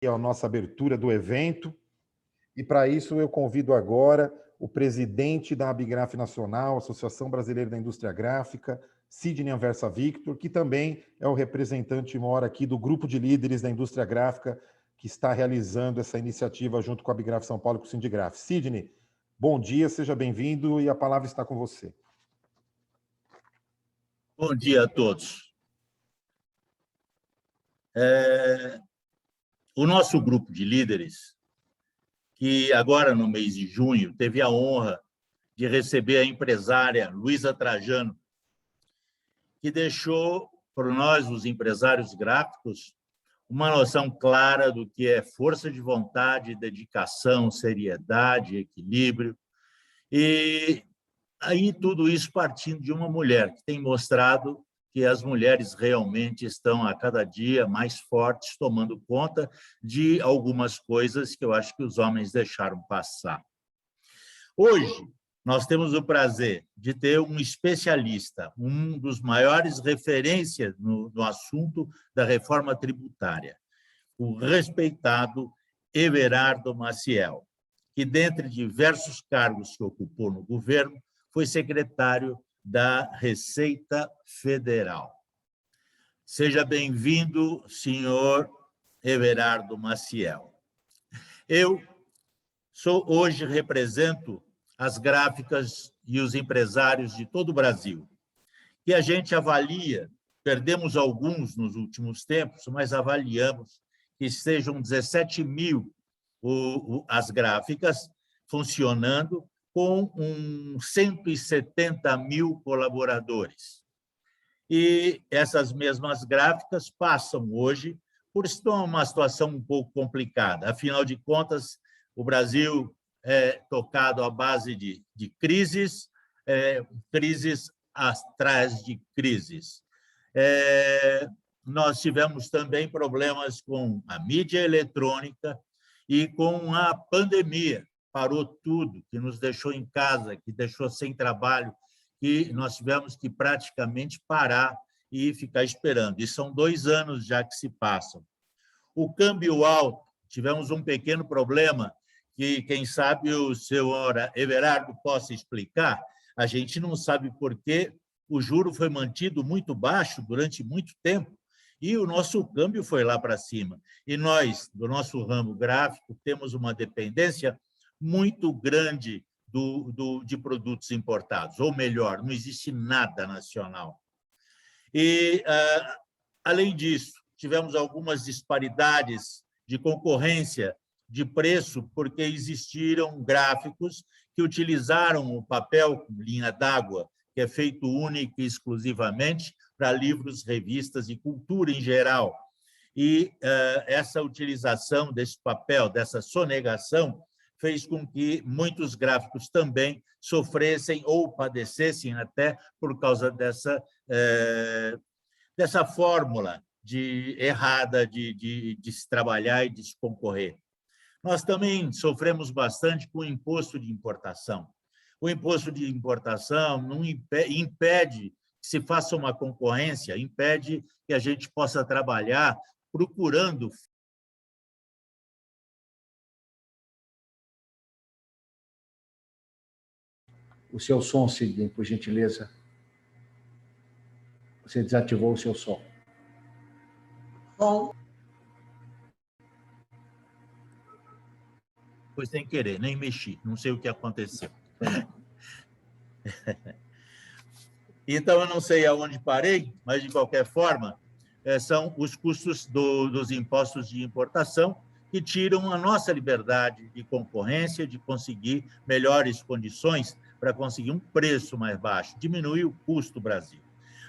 a nossa abertura do evento. E, para isso, eu convido agora o presidente da Abigraf Nacional, Associação Brasileira da Indústria Gráfica, Sidney Anversa Victor, que também é o representante maior aqui do grupo de líderes da indústria gráfica que está realizando essa iniciativa junto com a Abigraf São Paulo e com o Sindigraf. Sidney, bom dia, seja bem-vindo e a palavra está com você. Bom dia a todos. O nosso grupo de líderes, que agora no mês de junho teve a honra de receber a empresária Luísa Trajano, que deixou para nós, os empresários gráficos, uma noção clara do que é força de vontade, dedicação, seriedade, equilíbrio. E aí tudo isso partindo de uma mulher que tem mostrado que as mulheres realmente estão a cada dia mais fortes, tomando conta de algumas coisas que eu acho que os homens deixaram passar. Hoje, nós temos o prazer de ter um especialista, um dos maiores referências no assunto da reforma tributária, o respeitado Everardo Maciel, que, dentre diversos cargos que ocupou no governo, foi secretário da Receita Federal. Seja bem-vindo, senhor Everardo Maciel. Eu hoje represento as gráficas e os empresários de todo o Brasil, que a gente avalia, perdemos alguns nos últimos tempos, mas avaliamos que sejam 17 mil as gráficas funcionando, com 170 mil colaboradores. E essas mesmas gráficas passam hoje por uma situação um pouco complicada. Afinal de contas, o Brasil é tocado à base de crises, crises atrás de crises. Nós tivemos também problemas com a mídia eletrônica e com a pandemia. Parou tudo, que nos deixou em casa, que deixou sem trabalho, que nós tivemos que praticamente parar e ficar esperando. E são 2 anos já que se passam. O câmbio alto, tivemos um pequeno problema, que, quem sabe, o senhor Everardo possa explicar. A gente não sabe por que o juro foi mantido muito baixo durante muito tempo e o nosso câmbio foi lá para cima. E nós, do nosso ramo gráfico, temos uma dependência muito grande de produtos importados, ou melhor, não existe nada nacional. E, além disso, tivemos algumas disparidades de concorrência de preço, porque existiram gráficos que utilizaram o papel com linha d'água, que é feito única e exclusivamente para livros, revistas e cultura em geral. E essa utilização desse papel, dessa sonegação, fez com que muitos gráficos também sofressem ou padecessem até por causa dessa fórmula errada de se trabalhar e de se concorrer. Nós também sofremos bastante com o imposto de importação. O imposto de importação não impede que se faça uma concorrência, impede que a gente possa trabalhar procurando. O seu som, Sidney, por gentileza. Você desativou o seu som. Bom. Foi sem querer, nem mexi, não sei o que aconteceu. Então, eu não sei aonde parei, mas, de qualquer forma, são os custos dos impostos de importação que tiram a nossa liberdade de concorrência, de conseguir melhores condições para conseguir um preço mais baixo, diminuir o custo do Brasil.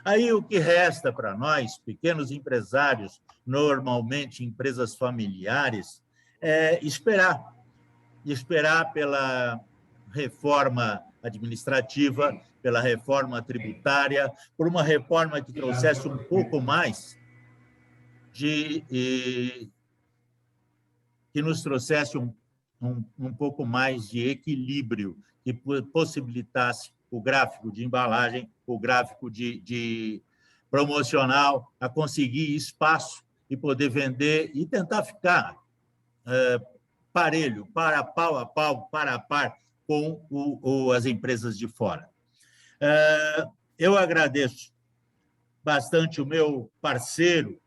Aí, o que resta para nós, pequenos empresários, normalmente empresas familiares, é esperar pela reforma administrativa, pela reforma tributária, por uma reforma que trouxesse um pouco mais que nos trouxesse um pouco mais de equilíbrio, que possibilitasse o gráfico de embalagem, o gráfico de promocional, a conseguir espaço e poder vender e tentar ficar parelho, pau a pau, para a par com as empresas de fora. Eu agradeço bastante o meu parceiro,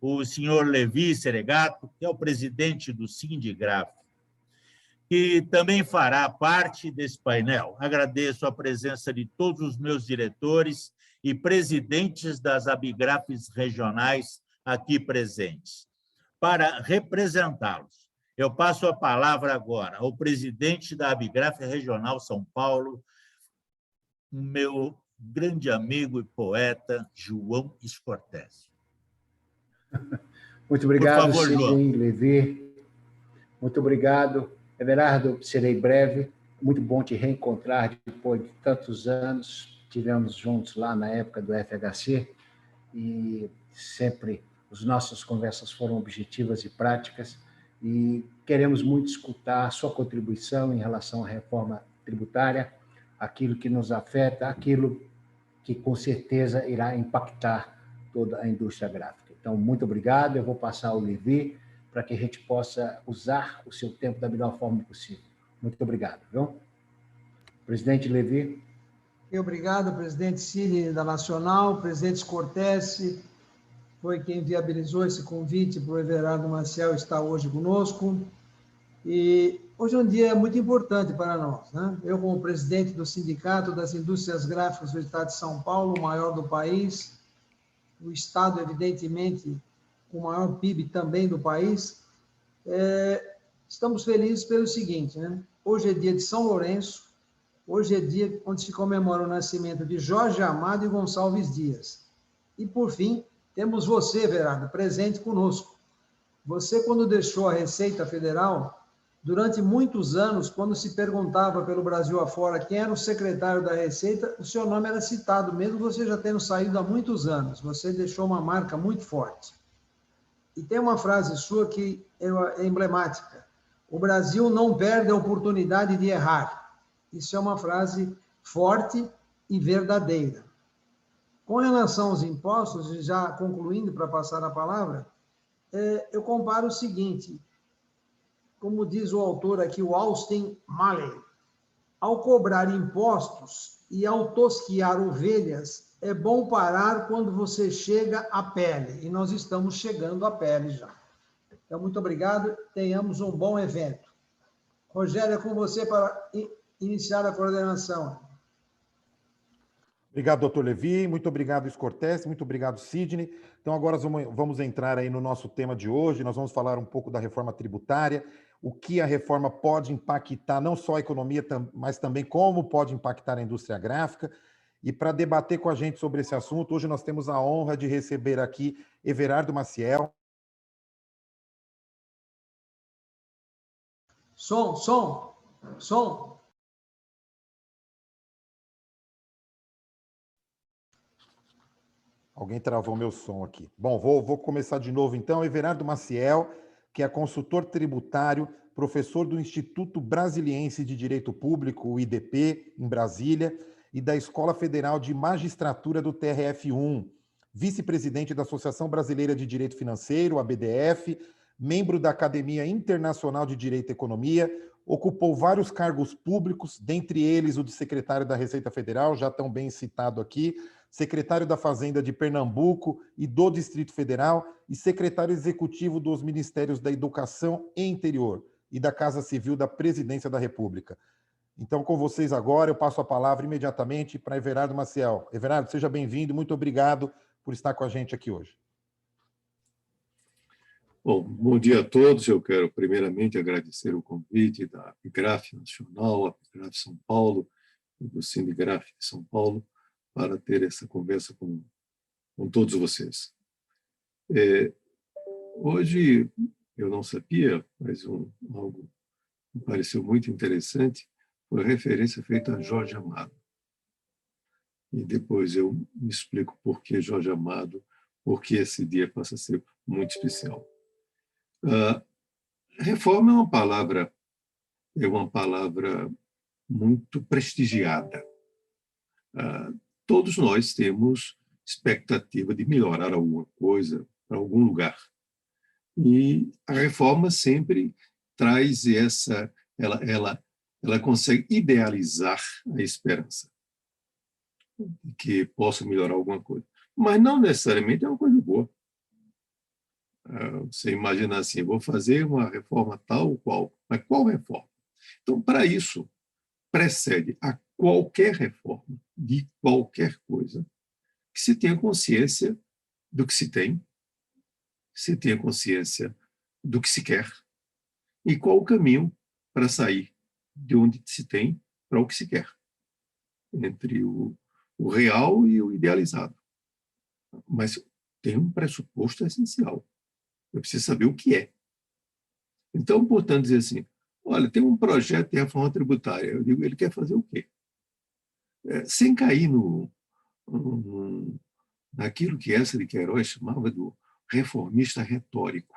o senhor Levi Seregato, que é o presidente do Sindigraf, que também fará parte desse painel. Agradeço a presença de todos os meus diretores e presidentes das Abigrafes regionais aqui presentes. Para representá-los, eu passo a palavra agora ao presidente da Abigraf Regional São Paulo, meu grande amigo e poeta, João Scortese. Muito obrigado, Por favor, Sidney, Levi. Muito obrigado. Everardo, serei breve. Muito bom te reencontrar depois de tantos anos. Estivemos juntos lá na época do FHC e sempre as nossas conversas foram objetivas e práticas e queremos muito escutar a sua contribuição em relação à reforma tributária, aquilo que nos afeta, aquilo que com certeza irá impactar toda a indústria gráfica. Então, muito obrigado. Eu vou passar ao Levi para que a gente possa usar o seu tempo da melhor forma possível. Muito obrigado. Viu? Presidente Levi. Obrigado, presidente Sidney da Nacional, presidente Scortese, foi quem viabilizou esse convite para o Everardo Maciel estar hoje conosco. E hoje é um dia muito importante para nós, né? Eu, como presidente do Sindicato das Indústrias Gráficas do Estado de São Paulo, o maior do país, o Estado, evidentemente, com o maior PIB também do país, estamos felizes pelo seguinte, né? Hoje é dia de São Lourenço, hoje é dia onde se comemora o nascimento de Jorge Amado e Gonçalves Dias. E, por fim, temos você, Everardo, presente conosco. Você, quando deixou a Receita Federal, durante muitos anos, quando se perguntava pelo Brasil afora quem era o secretário da Receita, o seu nome era citado, mesmo você já tendo saído há muitos anos. Você deixou uma marca muito forte. E tem uma frase sua que é emblemática. O Brasil não perde a oportunidade de errar. Isso é uma frase forte e verdadeira. Com relação aos impostos, e já concluindo para passar a palavra, eu comparo o seguinte, como diz o autor aqui, o Austin Malley, ao cobrar impostos e ao tosquiar ovelhas, é bom parar quando você chega à pele, e nós estamos chegando à pele já. Então, muito obrigado, tenhamos um bom evento. Rogério, é com você para iniciar a coordenação. Obrigado, doutor Levi, muito obrigado, Scortese, muito obrigado, Sidney. Então, agora vamos entrar aí no nosso tema de hoje, nós vamos falar um pouco da reforma tributária, o que a reforma pode impactar, não só a economia, mas também como pode impactar a indústria gráfica. E para debater com a gente sobre esse assunto, hoje nós temos a honra de receber aqui Everardo Maciel. Som. Alguém travou meu som aqui. Bom, vou começar de novo então. Everardo Maciel, que é consultor tributário, professor do Instituto Brasiliense de Direito Público, o IDP, em Brasília, e da Escola Federal de Magistratura do TRF1, vice-presidente da Associação Brasileira de Direito Financeiro, a BDF, membro da Academia Internacional de Direito e Economia, ocupou vários cargos públicos, dentre eles o de secretário da Receita Federal, já tão bem citado aqui, secretário da Fazenda de Pernambuco e do Distrito Federal e secretário executivo dos Ministérios da Educação e Interior e da Casa Civil da Presidência da República. Então, com vocês agora, eu passo a palavra imediatamente para Everardo Maciel. Everardo, seja bem-vindo, muito obrigado por estar com a gente aqui hoje. Bom dia a todos. Eu quero, primeiramente, agradecer o convite da Abigraf Nacional, Abigraf São Paulo e do Sindigraf de São Paulo para ter essa conversa com todos vocês. Hoje, eu não sabia, mas algo me pareceu muito interessante, foi a referência feita a Jorge Amado. E depois eu me explico por que Jorge Amado, por que esse dia passa a ser muito especial. Reforma é uma palavra muito prestigiada. Todos nós temos expectativa de melhorar alguma coisa para algum lugar. E a reforma sempre traz ela consegue idealizar a esperança de que possa melhorar alguma coisa. Mas não necessariamente é uma coisa boa. Você imagina assim, vou fazer uma reforma tal ou qual, mas qual reforma? Então, para isso, precede a qualquer reforma de qualquer coisa que se tenha consciência do que se tem, se tenha consciência do que se quer e qual o caminho para sair de onde se tem para o que se quer, entre o real e o idealizado. Mas tem um pressuposto essencial. Eu preciso saber o que é. Então, portanto, dizer assim, olha, tem um projeto de reforma tributária. Eu digo, ele quer fazer o quê? Sem cair naquilo que essa de Queiroz chamava do reformista retórico.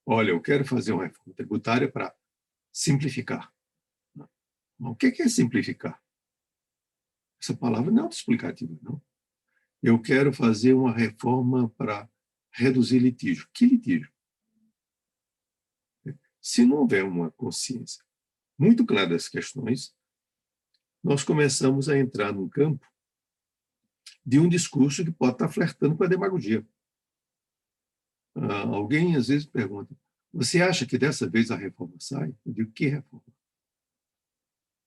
Olha, eu quero fazer uma reforma tributária para simplificar. Mas o que é simplificar? Essa palavra não é autoexplicativa, não. Eu quero fazer uma reforma para reduzir litígio. Que litígio? Se não houver uma consciência muito clara das questões, nós começamos a entrar num campo de um discurso que pode estar flertando com a demagogia. Alguém, às vezes, pergunta, você acha que dessa vez a reforma sai? Eu digo, que reforma?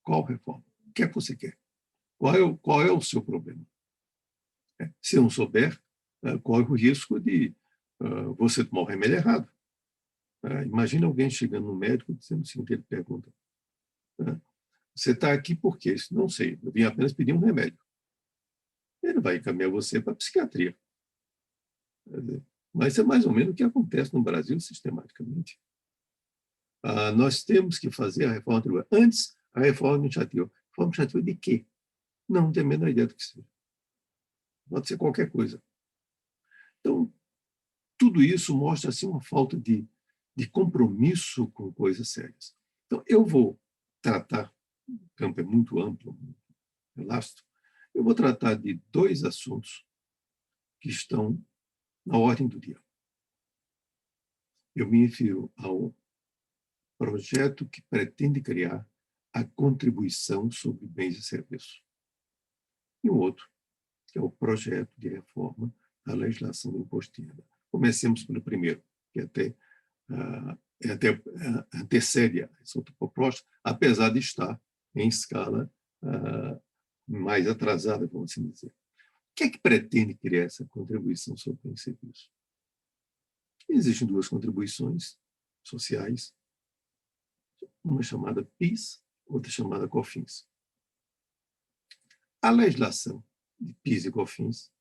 Qual reforma? O que é que você quer? Qual é o seu problema? Se eu não souber, corre o risco de você tomar o remédio errado. Imagina alguém chegando no médico dizendo o seguinte, ele pergunta, você está aqui por quê? Não sei, eu vim apenas pedir um remédio. Ele vai encaminhar você para a psiquiatria. Mas é mais ou menos o que acontece no Brasil sistematicamente. Nós temos que fazer a reforma tributária. Antes, a reforma administrativa. Reforma administrativa de quê? Não tenho a menor ideia do que seja. Pode ser qualquer coisa. Então, tudo isso mostra assim, uma falta de compromisso com coisas sérias. Então, eu vou tratar, o campo é muito amplo, muito elástico, eu vou tratar de 2 assuntos que estão na ordem do dia. Eu me refiro ao projeto que pretende criar a contribuição sobre bens e serviços. E o outro, que é o projeto de reforma da legislação do imposto de renda. Comecemos pelo primeiro, que até antecede essa outra proposta, apesar de estar em escala mais atrasada, vamos assim dizer. O que é que pretende criar essa contribuição sobre bens e serviços? Existem 2 contribuições sociais, uma chamada PIS, outra chamada COFINS. A legislação de PIS e COFINS,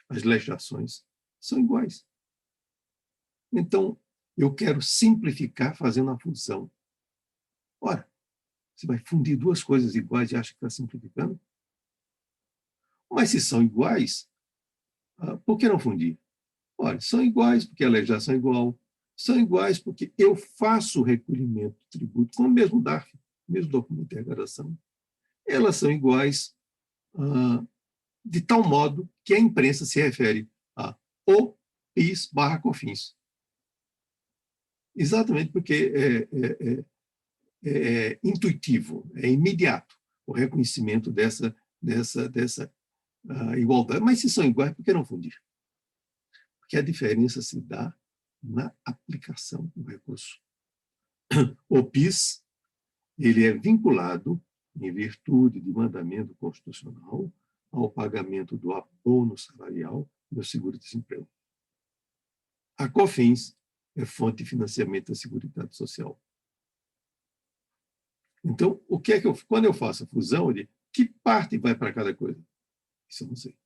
as legislações, são iguais. Então, eu quero simplificar fazendo a função. Ora, você vai fundir 2 coisas iguais e acha que está simplificando? Mas se são iguais, por que não fundir? Olha, são iguais porque a legislação é igual, são iguais porque eu faço o recolhimento do tributo com o mesmo DARF, o mesmo documento de arrecadação. Elas são iguais de tal modo que a imprensa se refere a o PIS/COFINS. Exatamente porque é intuitivo, é imediato o reconhecimento dessa igualdade. Mas se são iguais, por que não fundir? Porque a diferença se dá na aplicação do recurso. O PIS ele é vinculado, em virtude de mandamento constitucional, ao pagamento do abono salarial e do seguro-desemprego. A COFINS é fonte de financiamento da Seguridade Social. Então, quando eu faço a fusão, que parte vai para cada coisa? Isso eu não sei.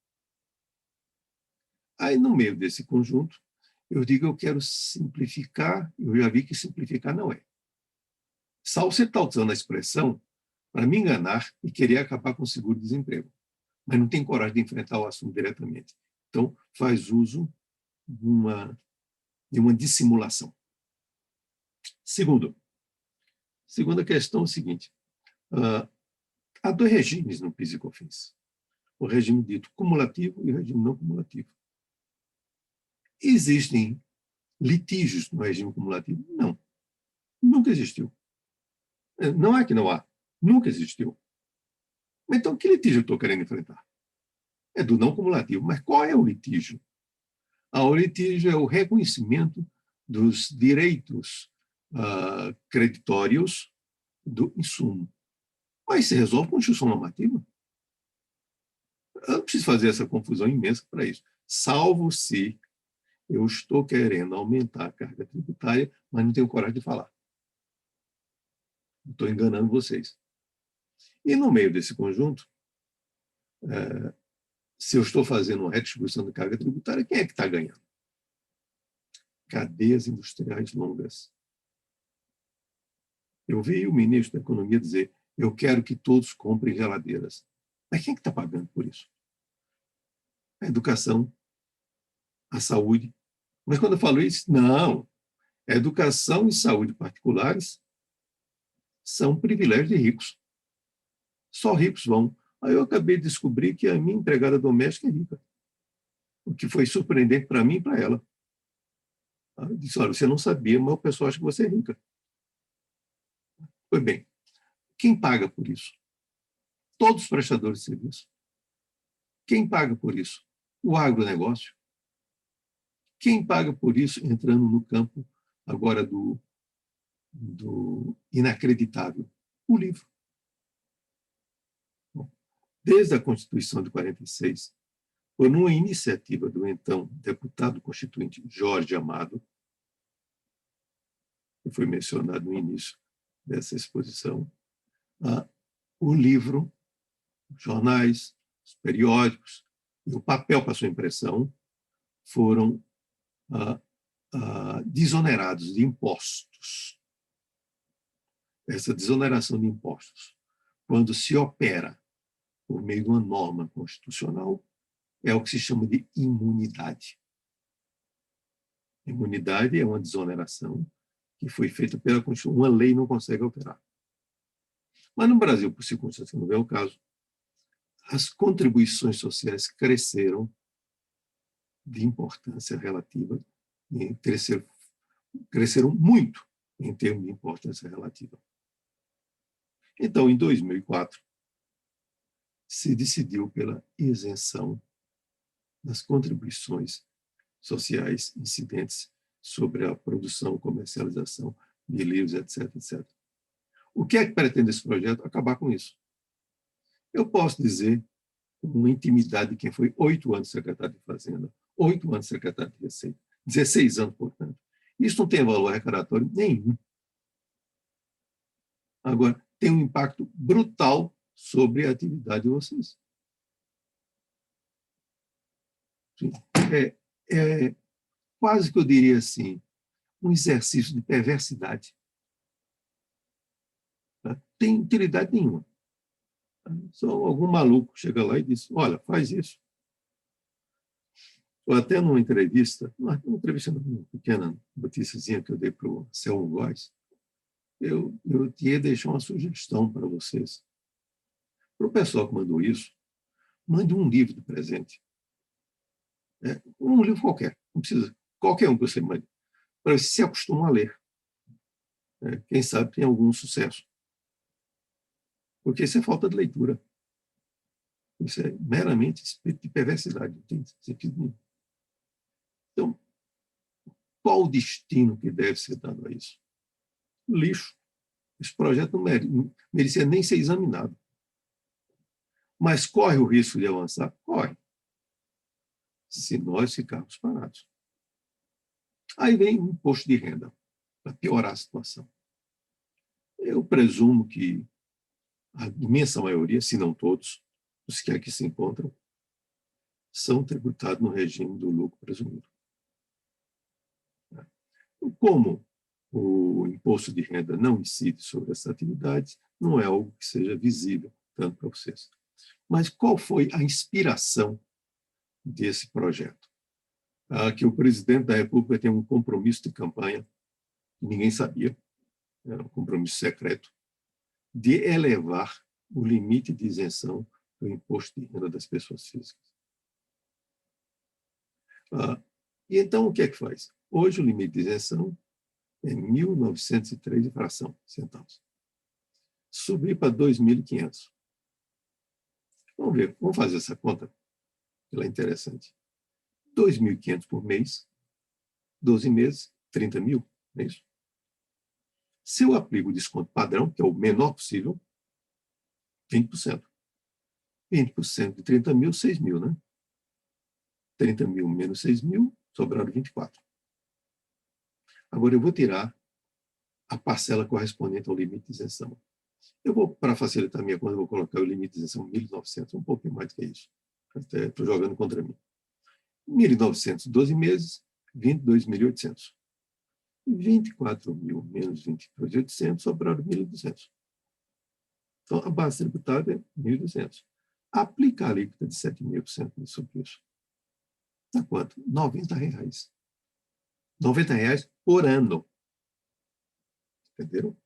Aí, no meio desse conjunto, eu digo eu quero simplificar, eu já vi que simplificar não é. Salvo você está usando a expressão para me enganar e querer acabar com o seguro-desemprego, mas não tem coragem de enfrentar o assunto diretamente. Então, faz uso de uma dissimulação. Segunda questão é o seguinte, há 2 regimes no PIS e COFINS. O regime dito cumulativo e o regime não cumulativo. Existem litígios no regime cumulativo? Não, nunca existiu. Não é que não há, nunca existiu. Mas então, que litígio eu estou querendo enfrentar? É do não cumulativo. Mas qual é o litígio? O litígio é o reconhecimento dos direitos creditórios do insumo. Mas se resolve com Constituição normativa. Eu não preciso fazer essa confusão imensa para isso. Salvo se eu estou querendo aumentar a carga tributária, mas não tenho coragem de falar. Estou enganando vocês. E no meio desse conjunto, se eu estou fazendo uma redistribuição de carga tributária, quem é que está ganhando? Cadeias industriais longas. Eu vi o ministro da Economia dizer: eu quero que todos comprem geladeiras. Mas quem é que está pagando por isso? A educação, a saúde. Mas quando eu falo isso, não. A educação e saúde particulares são privilégios de ricos. Só ricos vão. Aí eu acabei de descobrir que a minha empregada doméstica é rica. O que foi surpreendente para mim e para ela. Eu disse: olha, você não sabia, mas o pessoal acha que você é rica. Pois bem, quem paga por isso? Todos os prestadores de serviço. Quem paga por isso? O agronegócio. Quem paga por isso, entrando no campo agora do inacreditável? O livro. Bom, desde a Constituição de 46, por uma iniciativa do então deputado constituinte Jorge Amado, que foi mencionado no início dessa exposição, o livro, os jornais, os periódicos e o papel para sua impressão foram desonerados de impostos. Essa desoneração de impostos, quando se opera por meio de uma norma constitucional, é o que se chama de imunidade. Imunidade é uma desoneração que foi feita pela Constituição. Uma lei não consegue alterar. Mas no Brasil, por circunstâncias que não é o caso, as contribuições sociais cresceram de importância relativa, cresceram muito em termos de importância relativa. Então, em 2004, se decidiu pela isenção das contribuições sociais incidentes sobre a produção, comercialização de livros, etc., etc. O que é que pretende esse projeto? Acabar com isso. Eu posso dizer, com uma intimidade de quem foi 8 anos secretário de Fazenda, 8 anos secretário de Receita, 16 anos, portanto. Isso não tem valor arrecadatório nenhum. Agora, tem um impacto brutal sobre a atividade de vocês. É quase que eu diria assim, um exercício de perversidade. Tá? Tem utilidade nenhuma. Só algum maluco chega lá e diz: olha, faz isso. Ou até numa entrevista, uma pequena noticiazinha que eu dei para o Selmo Góes, eu tinha deixado uma sugestão para vocês. Para o pessoal que mandou isso, mande um livro de presente. Um livro qualquer, não precisa, qualquer um que você mande, para você se acostumar a ler. Quem sabe tem algum sucesso. Porque isso é falta de leitura. Isso é meramente espírito de perversidade, não tem sentido nenhum. Então, qual o destino que deve ser dado a isso? Lixo. Esse projeto não merecia nem ser examinado. Mas corre o risco de avançar? Corre. Se nós ficarmos parados. Aí vem o imposto de renda, para piorar a situação. Eu presumo que a imensa maioria, se não todos, os que aqui se encontram, são tributados no regime do lucro presumido. Como o imposto de renda não incide sobre essas atividades, não é algo que seja visível tanto para vocês. Mas qual foi a inspiração desse projeto? Que o presidente da República tem um compromisso de campanha, que ninguém sabia, era um compromisso secreto, de elevar o limite de isenção do imposto de renda das pessoas físicas. E então, o que é que faz? Hoje, o limite de isenção é 1.903 e fração centavos. Subir para 2.500. Vamos ver, vamos fazer essa conta. Ela é interessante. 2.500 por mês, 12 meses, 30 mil, não é isso? Se eu aplico o desconto padrão, que é o menor possível, 20%. 20% de 30 mil, 6 mil, né? 30 mil menos 6 mil, sobraram 24. Agora eu vou tirar a parcela correspondente ao limite de isenção. Eu vou, para facilitar a minha conta, eu vou colocar o limite de isenção 1.900, um pouquinho mais do que isso. Até estou jogando contra mim. 1.900, 12 meses, 22.800. 24 mil menos 22.800, sobraram 1.200. Então, a base tributária é 1.200. Aplicar a alíquota de 7,5% sobre isso. Dá quanto? R$90. R$90 por ano. Entenderam?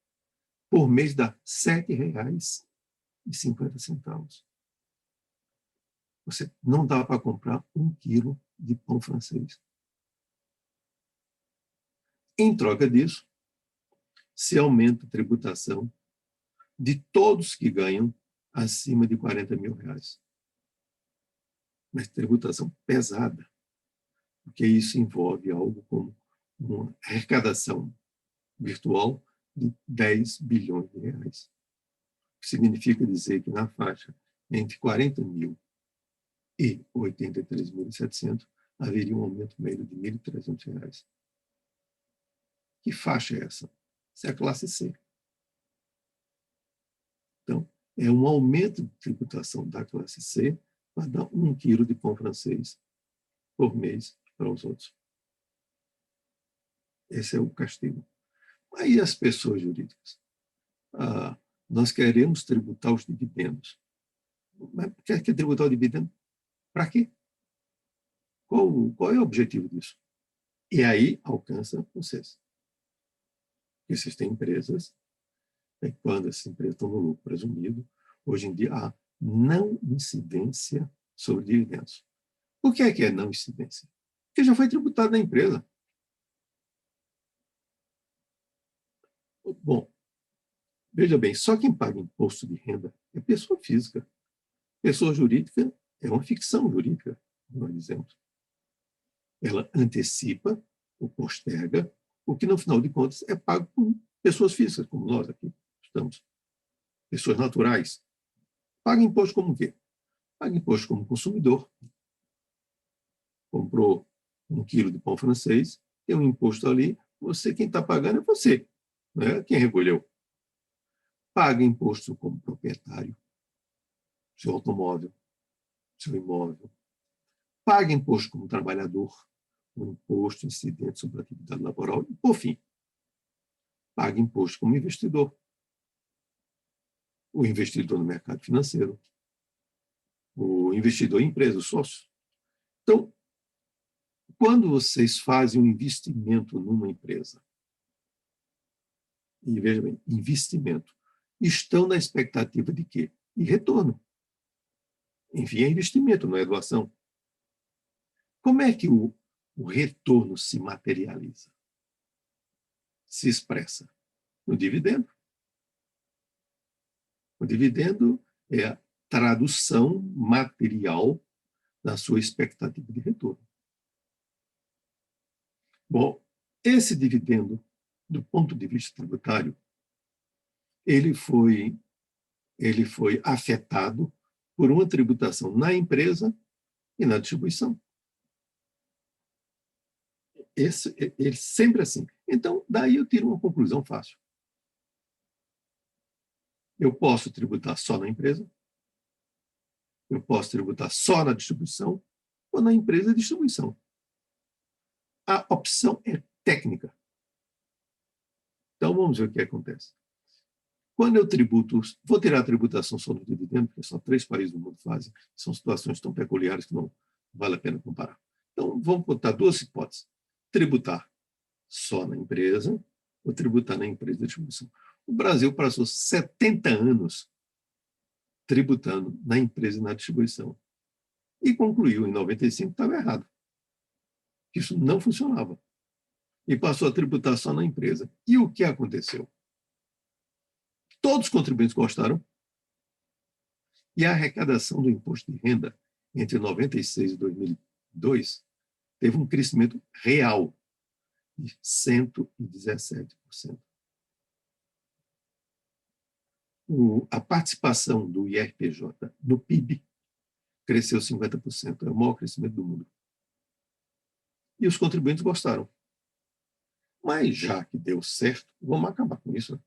Por mês dá R$7,50. Você não dá para comprar 1 quilo de pão francês. Em troca disso, se aumenta a tributação de todos que ganham acima de R$40 mil. Mas tributação pesada, porque isso envolve algo como uma arrecadação virtual de 10 bilhões de reais. O que significa dizer que na faixa entre 40 mil e 83.700 haveria um aumento médio de R$1.300. Que faixa é essa? Essa é a classe C. Então, é um aumento de tributação da classe C para dar 1 quilo de pão francês por mês para os outros. Esse é o castigo. Aí as pessoas jurídicas. Nós queremos tributar os dividendos. Mas quer tributar o dividendo? Para quê? Qual é o objetivo disso? E aí alcança vocês. Existem empresas, quando essas empresas estão no lucro presumido, hoje em dia há não incidência sobre dividendos. O que é não incidência? Porque já foi tributado na empresa. Bom, veja bem, só quem paga imposto de renda é pessoa física. Pessoa jurídica é uma ficção jurídica, nós dizemos. Ela antecipa ou posterga o que, no final de contas, é pago por pessoas físicas, como nós aqui estamos. Pessoas naturais. Paga imposto como o quê? Paga imposto como consumidor. Comprou 1 quilo de pão francês, tem um imposto ali, quem está pagando é você, não é quem recolheu. Paga imposto como proprietário, seu automóvel, seu imóvel. Paga imposto como trabalhador, o imposto incidente sobre a atividade laboral. E, por fim, paga imposto como investidor. O investidor no mercado financeiro, o investidor em empresa, o sócio. Então, quando vocês fazem um investimento numa empresa, e veja bem, investimento, estão na expectativa de quê? De retorno. Enfim, é investimento, não é doação. Como é que o retorno se materializa? Se expressa no dividendo. O dividendo é a tradução material da sua expectativa de retorno. Bom, esse dividendo, do ponto de vista tributário, ele foi afetado por uma tributação na empresa e na distribuição. Ele sempre assim. Então, daí eu tiro uma conclusão fácil. Eu posso tributar só na empresa, eu posso tributar só na distribuição, ou na empresa de distribuição. A opção é técnica. Então, vamos ver o que acontece. Quando eu tributo, vou tirar a tributação só no dividendo, porque só 3 países do mundo fazem, são situações tão peculiares que não vale a pena comparar. Então, vamos botar 2 hipóteses. Tributar só na empresa ou tributar na empresa de distribuição. O Brasil passou 70 anos tributando na empresa e na distribuição. E concluiu em 95 que estava errado. que isso não funcionava. E passou a tributar só na empresa. E o que aconteceu? Todos os contribuintes gostaram e a arrecadação do imposto de renda entre 96 e 2002 teve um crescimento real de 117%. A participação do IRPJ no PIB cresceu 50%, é o maior crescimento do mundo. E os contribuintes gostaram. Mas já que deu certo, vamos acabar com isso. Né?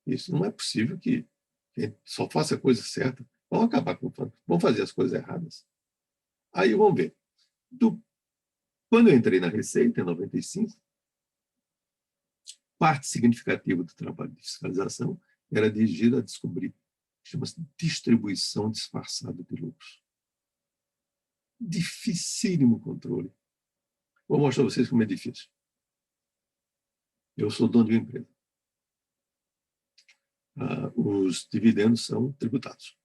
Isso não é possível que a gente só faça a coisa certa. Vamos acabar com vamos fazer as coisas erradas. Aí vamos ver. Quando eu entrei na Receita, em 95, parte significativa do trabalho de fiscalização era dirigida a descobrir, chama-se distribuição disfarçada de lucros. Dificílimo controle. Vou mostrar a vocês como é difícil. Eu sou dono de uma empresa. Os dividendos são tributados.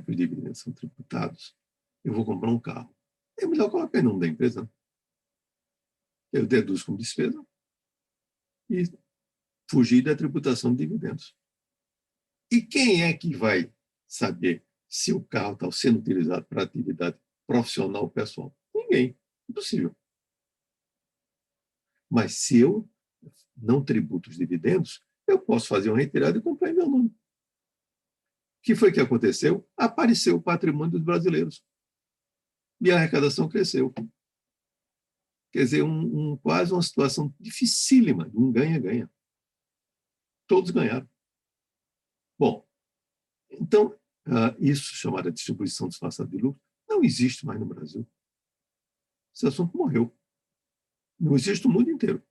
Que os dividendos são tributados, eu vou comprar um carro. É melhor colocar em nome da empresa. Né? Eu deduzo como despesa e fugir da tributação de dividendos. E quem é que vai saber se o carro está sendo utilizado para atividade profissional ou pessoal? Ninguém. Impossível. Mas se eu não tributo os dividendos, eu posso fazer uma retirada e comprar em meu nome. O que foi que aconteceu? Apareceu o patrimônio dos brasileiros. E a arrecadação cresceu. Quer dizer, quase uma situação dificílima, de um ganha-ganha. Todos ganharam. Bom, então, isso chamado distribuição disfarçada de lucro não existe mais no Brasil. Esse assunto morreu. Não existe no mundo inteiro.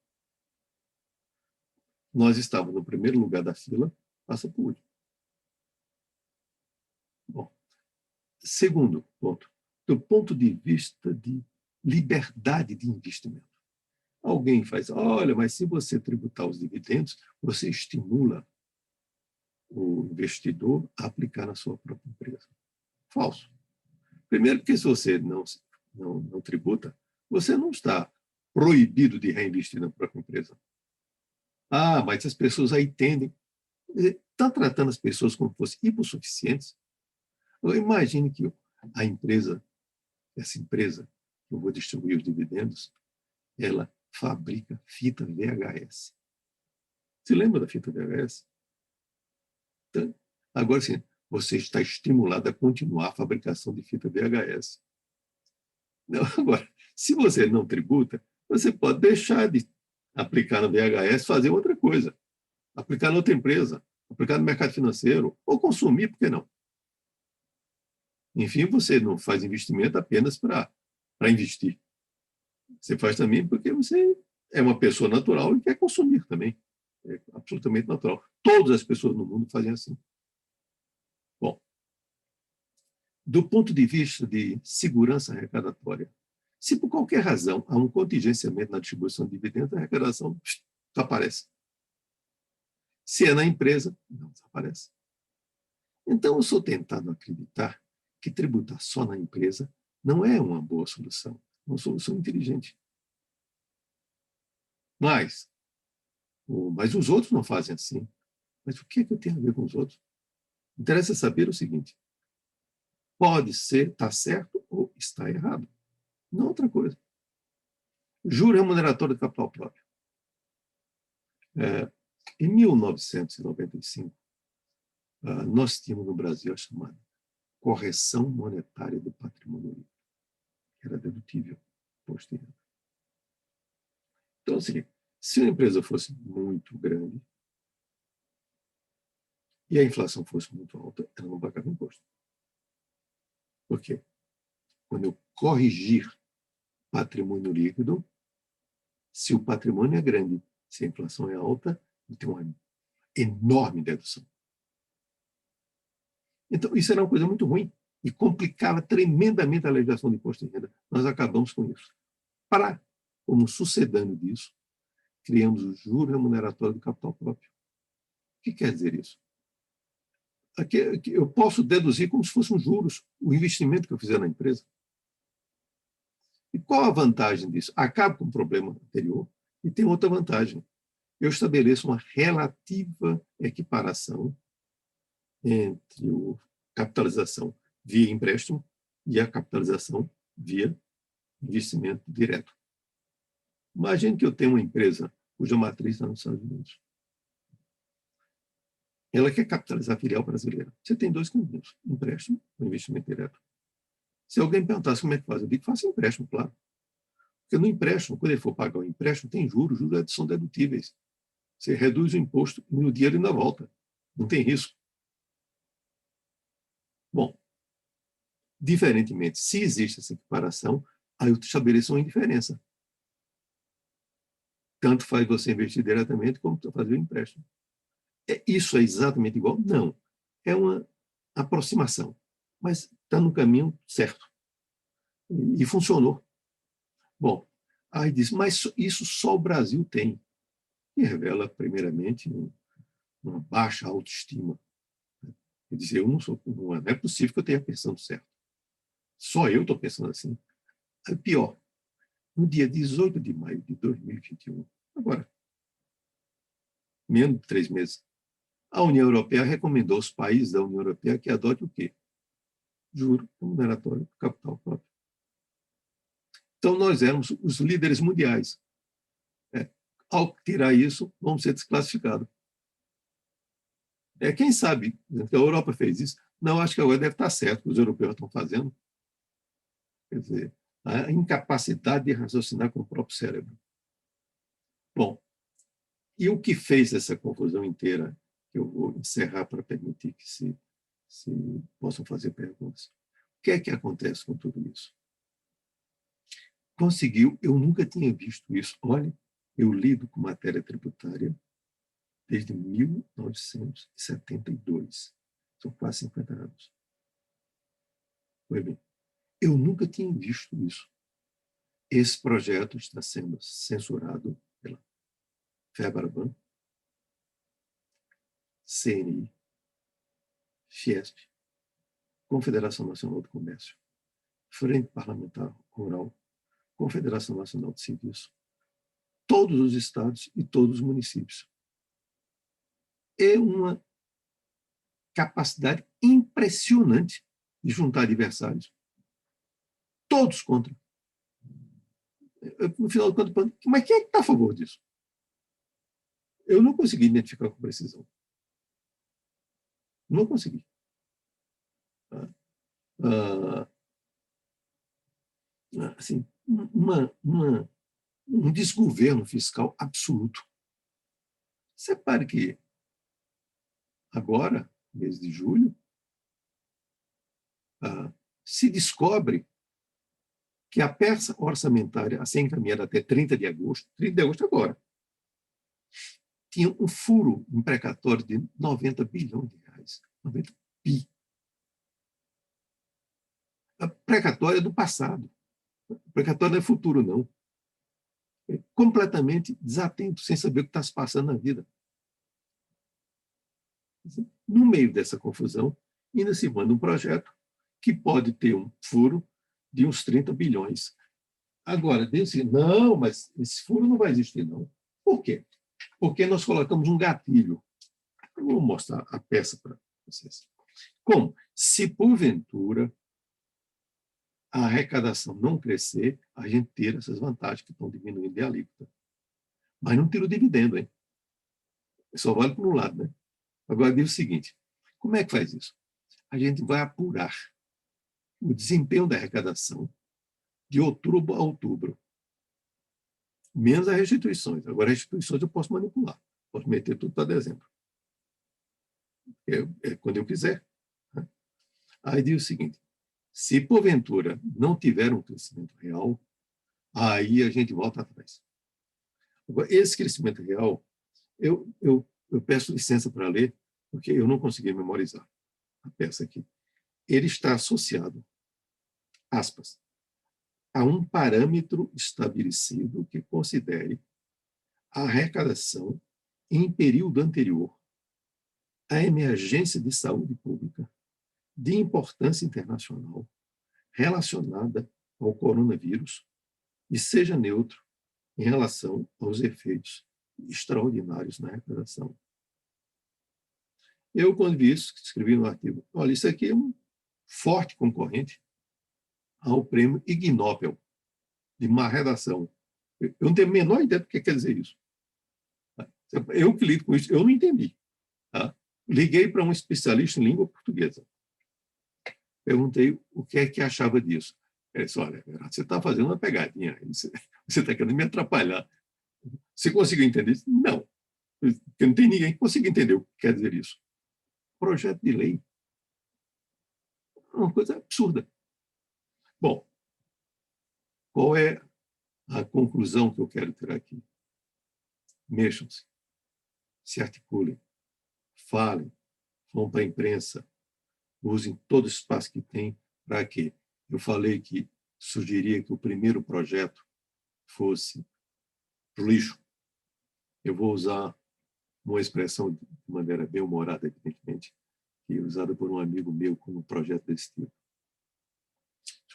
Nós estávamos no primeiro lugar da fila, passa por último. Bom, segundo ponto, do ponto de vista de liberdade de investimento. Alguém faz, olha, mas se você tributar os dividendos, você estimula o investidor a aplicar na sua própria empresa. Falso. Primeiro, porque se você não tributa, você não está proibido de reinvestir na própria empresa. Mas as pessoas aí tendem. Está tratando as pessoas como se fossem hipossuficientes. Imagine que a empresa, essa empresa, que eu vou distribuir os dividendos, ela fabrica fita VHS. Você lembra da fita VHS? Então, agora sim, você está estimulado a continuar a fabricação de fita VHS. Não, agora, se você não tributa, você pode deixar de aplicar no VHS, fazer outra coisa. Aplicar em outra empresa, aplicar no mercado financeiro, ou consumir, por que não? Enfim, você não faz investimento apenas para investir. Você faz também porque você é uma pessoa natural e quer consumir também. É absolutamente natural. Todas as pessoas no mundo fazem assim. Bom, do ponto de vista de segurança arrecadatória, se por qualquer razão há um contingenciamento na distribuição de dividendos, a arrecadação desaparece. Se é na empresa, não desaparece. Então, eu sou tentado a acreditar que tributar só na empresa não é uma boa solução, uma solução inteligente. Mas os outros não fazem assim. Mas o que é que eu tenho a ver com os outros? Interessa saber o seguinte: pode ser, está certo ou está errado. Não outra coisa. Juro remuneratório de capital próprio. Em 1995, nós tínhamos no Brasil a chamada correção monetária do patrimônio líquido, que era dedutível, imposto de renda. Então, assim, se a empresa fosse muito grande e a inflação fosse muito alta, ela não pagava imposto. Por quê? Quando eu corrigir patrimônio líquido, se o patrimônio é grande, se a inflação é alta, eu tenho uma enorme dedução. Então, isso era uma coisa muito ruim e complicava tremendamente a legislação de imposto de renda. Nós acabamos com isso. Como sucedâneo disso, criamos o juro remuneratório do capital próprio. O que quer dizer isso? Aqui eu posso deduzir como se fossem juros o investimento que eu fizer na empresa. E qual a vantagem disso? Acaba com o problema anterior e tem outra vantagem. Eu estabeleço uma relativa equiparação entre a capitalização via empréstimo e a capitalização via investimento direto. Imagine que eu tenho uma empresa cuja matriz está nos Estados Unidos. Ela quer capitalizar a filial brasileira. Você tem dois caminhos, empréstimo ou investimento direto. Se alguém perguntasse como é que faz, eu digo que faça empréstimo, claro. Porque no empréstimo, quando ele for pagar o empréstimo, tem juros são dedutíveis. Você reduz o imposto e o dinheiro ainda volta. Não tem risco. Bom, diferentemente, se existe essa equiparação, aí eu estabeleço uma indiferença. Tanto faz você investir diretamente como fazer o empréstimo. Isso é exatamente igual? Não. É uma aproximação, mas está no caminho certo. E funcionou. Bom, aí diz, mas isso só o Brasil tem. E revela, primeiramente, uma baixa autoestima. Quer dizer, eu não é possível que eu esteja pensando certo. Só eu estou pensando assim. É pior. No dia 18 de maio de 2021, agora, menos de 3 meses, a União Europeia recomendou aos países da União Europeia que adote o quê? Juro remuneratório do capital próprio. Então, nós éramos os líderes mundiais. Ao tirar isso, vamos ser desclassificados. Quem sabe que a Europa fez isso? Não, acho que agora deve estar certo, que os europeus estão fazendo. Quer dizer, a incapacidade de raciocinar com o próprio cérebro. Bom, e o que fez essa confusão inteira, que eu vou encerrar para permitir que se possam fazer perguntas. O que é que acontece com tudo isso? Conseguiu, eu nunca tinha visto isso. Olha, eu lido com matéria tributária desde 1972. São quase 50 anos. Foi bem. Eu nunca tinha visto isso. Esse projeto está sendo censurado pela FEBRABAN, CNI, Fiesp, Confederação Nacional do Comércio, Frente Parlamentar Rural, Confederação Nacional de Serviços, todos os estados e todos os municípios. É uma capacidade impressionante de juntar adversários. Todos contra. No final do conto, mas quem é que está a favor disso? Eu não consegui identificar com precisão. Não consegui. Assim, um desgoverno fiscal absoluto. Separe que agora, mês de julho, se descobre que a peça orçamentária a ser encaminhada até 30 de agosto agora, tinha um furo imprecatório de 90 bilhões de reais. 90 bi. A precatória é do passado. A precatória não é futuro, não. É completamente desatento, sem saber o que está se passando na vida. No meio dessa confusão, ainda se manda um projeto que pode ter um furo de uns 30 bilhões. Agora, desse, não, mas esse furo não vai existir, não. Por quê? Porque nós colocamos um gatilho. Eu vou mostrar a peça para vocês. Como? Se, porventura, a arrecadação não crescer, a gente tira essas vantagens que estão diminuindo de alíquota. Mas não tira o dividendo, hein? Só vale por um lado, né? Agora, diz o seguinte, como é que faz isso? A gente vai apurar o desempenho da arrecadação de outubro a outubro, menos as restituições. Agora, as restituições eu posso manipular, posso meter tudo para dezembro. É quando eu quiser. Né? Aí diz o seguinte, se porventura não tiver um crescimento real, aí a gente volta atrás. Agora, esse crescimento real, eu peço licença para ler, porque eu não consegui memorizar a peça aqui. Ele está associado, aspas, a um parâmetro estabelecido que considere a arrecadação em período anterior à emergência de saúde pública de importância internacional relacionada ao coronavírus e seja neutro em relação aos efeitos extraordinários na arrecadação. Eu, quando vi isso, escrevi no artigo, olha, isso aqui é um forte concorrente ao prêmio Ig Nobel de má redação. Eu não tenho a menor ideia do que quer dizer isso. Eu que lido com isso, eu não entendi. Tá? Liguei para um especialista em língua portuguesa. Perguntei o que é que achava disso. Ele disse, olha, você está fazendo uma pegadinha, você está querendo me atrapalhar. Você conseguiu entender isso? Não. Porque não tem ninguém que consiga entender o que quer dizer isso. Projeto de lei. É uma coisa absurda. Bom, qual é a conclusão que eu quero ter aqui? Mexam-se, se articulem, falem, vão para a imprensa, usem todo o espaço que tem para quê? Eu falei que sugeria que o primeiro projeto fosse para o lixo. Eu vou usar uma expressão de maneira bem humorada, evidentemente, que é usada por um amigo meu como um projeto desse tipo.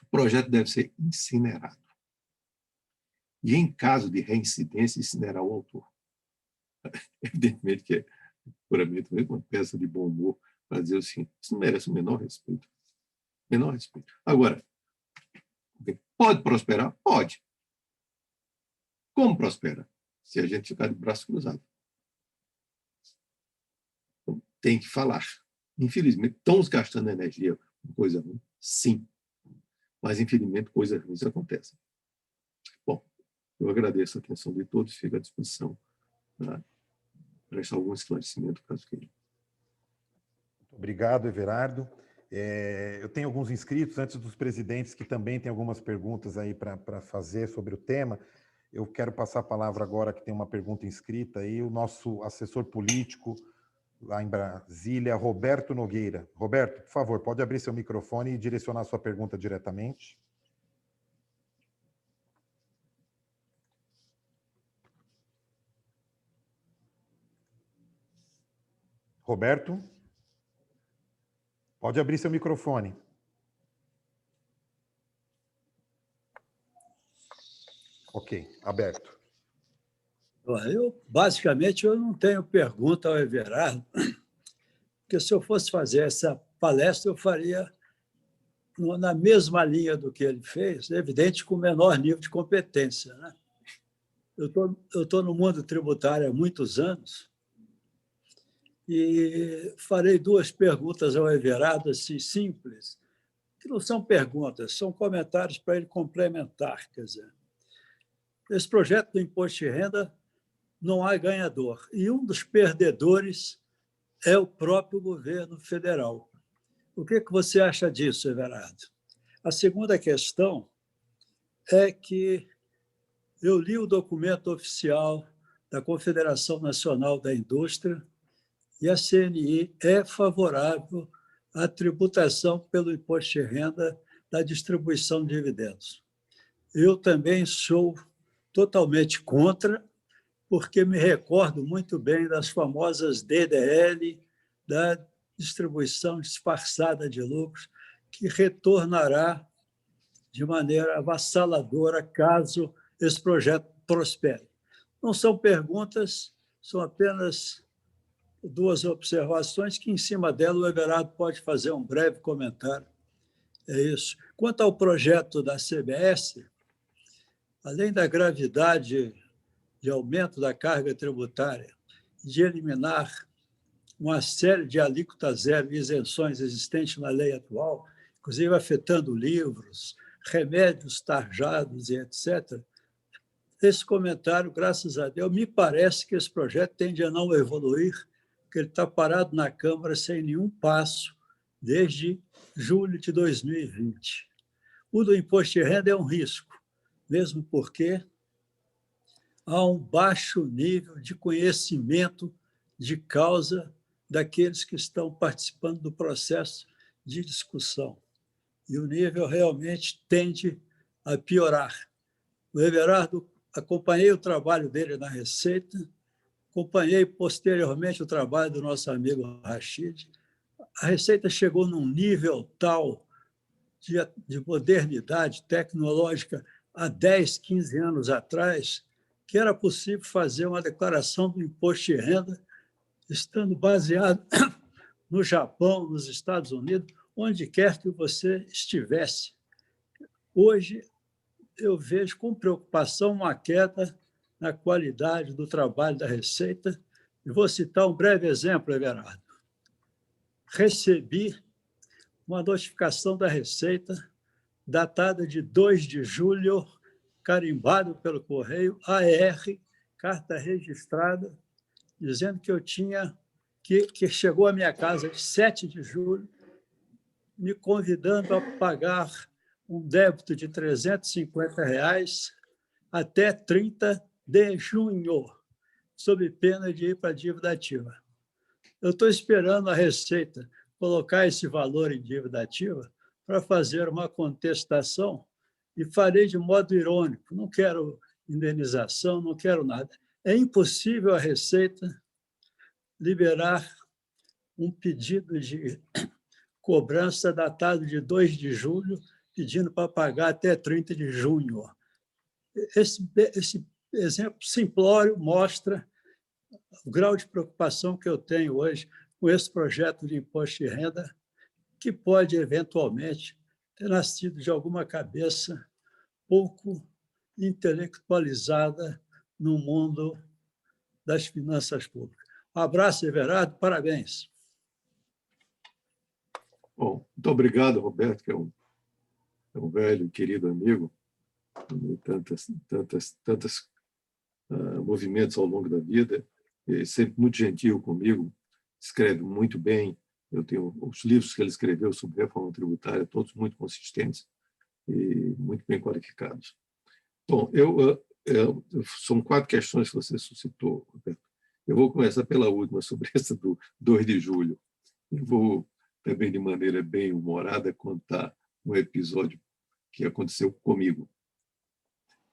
O projeto deve ser incinerado. E, em caso de reincidência, incinerar o autor. Evidentemente que é puramente uma peça de bom humor para dizer assim, isso não merece o menor respeito. Menor respeito. Agora, pode prosperar? Pode. Como prospera? Se a gente ficar de braço cruzado. Então, tem que falar. Infelizmente, estamos gastando energia com coisa ruim? Sim. Mas, infelizmente, coisas ruins acontecem. Bom, eu agradeço a atenção de todos, fico à disposição para prestar algum esclarecimento, caso queira. Obrigado, Everardo. Eu tenho alguns inscritos, antes dos presidentes, que também têm algumas perguntas aí para fazer sobre o tema. Eu quero passar a palavra agora, que tem uma pergunta inscrita aí, o nosso assessor político lá em Brasília, Roberto Nogueira. Roberto, por favor, pode abrir seu microfone e direcionar sua pergunta diretamente. Roberto? Pode abrir seu microfone. Ok, aberto. Basicamente, eu não tenho pergunta ao Everardo, porque se eu fosse fazer essa palestra, eu faria na mesma linha do que ele fez, evidente, com menor nível de competência. Né? Eu estou no mundo tributário há muitos anos e farei duas perguntas ao Everardo, assim, simples, que não são perguntas, são comentários para ele complementar. Quer dizer, esse projeto do imposto de renda não há ganhador, e um dos perdedores é o próprio governo federal. O que você acha disso, Everardo? A segunda questão é que eu li o documento oficial da Confederação Nacional da Indústria e a CNI é favorável à tributação pelo imposto de renda da distribuição de dividendos. Eu também sou totalmente contra, porque me recordo muito bem das famosas DDL, da distribuição disfarçada de lucros, que retornará de maneira avassaladora caso esse projeto prospere. Não são perguntas, são apenas duas observações que, em cima dela, o Everardo pode fazer um breve comentário. É isso. Quanto ao projeto da CBS, além da gravidade de aumento da carga tributária, de eliminar uma série de alíquotas zero e isenções existentes na lei atual, inclusive afetando livros, remédios tarjados e etc., esse comentário, graças a Deus, me parece que esse projeto tende a não evoluir, porque ele está parado na Câmara sem nenhum passo desde julho de 2020. O do imposto de renda é um risco, mesmo porque há um baixo nível de conhecimento de causa daqueles que estão participando do processo de discussão. E o nível realmente tende a piorar. O Everardo, acompanhei o trabalho dele na Receita, acompanhei posteriormente o trabalho do nosso amigo Rachid. A Receita chegou num nível tal de modernidade tecnológica há 10, 15 anos atrás, que era possível fazer uma declaração do imposto de renda estando baseado no Japão, nos Estados Unidos, onde quer que você estivesse. Hoje, eu vejo com preocupação uma queda na qualidade do trabalho da Receita. E vou citar um breve exemplo, Everardo. Recebi uma notificação da Receita, datada de 2 de julho, carimbado pelo correio, AR, carta registrada, dizendo que eu tinha, que chegou à minha casa de 7 de julho, me convidando a pagar um débito de R$ 350 até 30 de junho, sob pena de ir para a dívida ativa. Eu estou esperando a Receita colocar esse valor em dívida ativa para fazer uma contestação e farei de modo irônico. Não quero indenização, não quero nada. É impossível a Receita liberar um pedido de cobrança datado de 2 de julho, pedindo para pagar até 30 de junho. Esse exemplo simplório mostra o grau de preocupação que eu tenho hoje com esse projeto de imposto de renda, que pode, eventualmente, ter nascido de alguma cabeça pouco intelectualizada no mundo das finanças públicas. Um abraço, Everardo, parabéns. Bom, muito obrigado, Roberto, que é um velho, querido amigo, de tantos movimentos ao longo da vida, sempre muito gentil comigo, escreve muito bem. Eu tenho os livros que ele escreveu sobre reforma tributária, todos muito consistentes e muito bem qualificados. Bom, são 4 questões que você suscitou, Roberto. Eu vou começar pela última, sobre essa do 2 de julho. Eu vou, também de maneira bem humorada, contar um episódio que aconteceu comigo.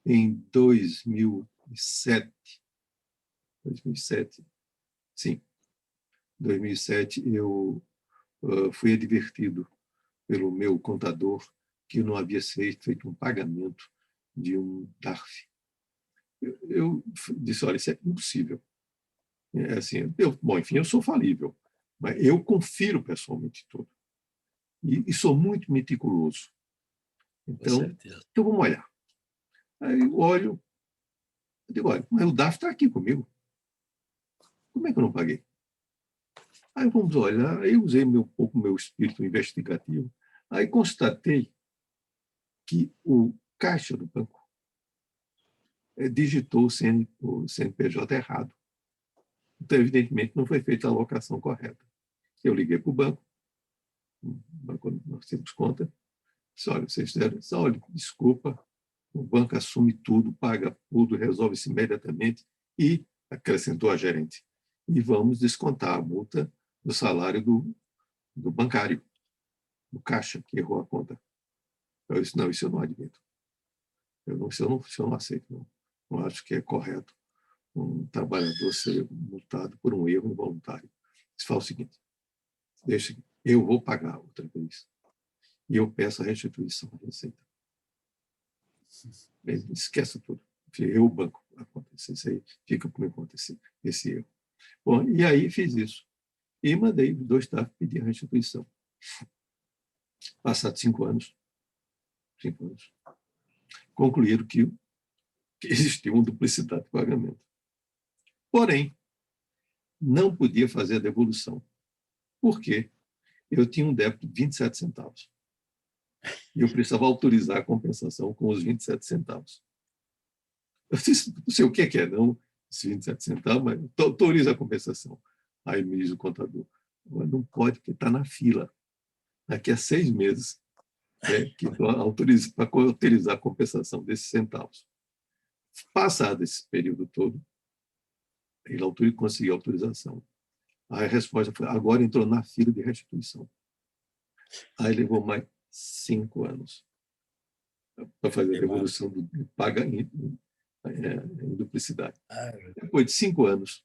Em 2007, eu fui advertido pelo meu contador que eu não havia feito um pagamento de um DARF. Eu disse, olha, isso é impossível. Assim, enfim, eu sou falível, mas eu confiro pessoalmente tudo. E sou muito meticuloso. Então vamos olhar. Aí eu olho, digo, olha, mas o DARF está aqui comigo. Como é que eu não paguei? Aí vamos olhar, aí eu usei um pouco o meu espírito investigativo, aí constatei que o caixa do banco digitou o CNPJ errado. Então, evidentemente, não foi feita a alocação correta. Eu liguei para o banco nós temos conta, disse, olha, vocês fizeram isso, olha, desculpa, o banco assume tudo, paga tudo, resolve isso imediatamente e acrescentou a gerente. E vamos descontar a multa do salário do bancário, do caixa, que errou a conta. Eu disse, não, isso eu não admito. Isso eu não aceito, não. Não acho que é correto um trabalhador ser multado por um erro involuntário. Você fala o seguinte, deixa, eu vou pagar outra vez. E eu peço a restituição da Receita. Esquece tudo. Eu banco acontecer isso aí, fica por acontecer esse erro. Bom, e aí fiz isso. E mandei 2 TAF pedir a restituição. Passados 5 anos, concluíram que existia uma duplicidade de pagamento. Porém, não podia fazer a devolução. Por quê? Eu tinha um débito de 27 centavos. E eu precisava autorizar a compensação com os 27 centavos. Eu disse, não sei o que é, não, esses 27 centavos, mas autoriza a compensação. Aí me diz o contador, não pode, porque está na fila. Daqui a 6 meses, que para autorizar a compensação desses centavos. Passado esse período todo, ele conseguiu autorização. Aí a resposta foi, agora entrou na fila de restituição. Aí levou mais 5 anos para fazer a devolução do paga em duplicidade. Depois de 5 anos,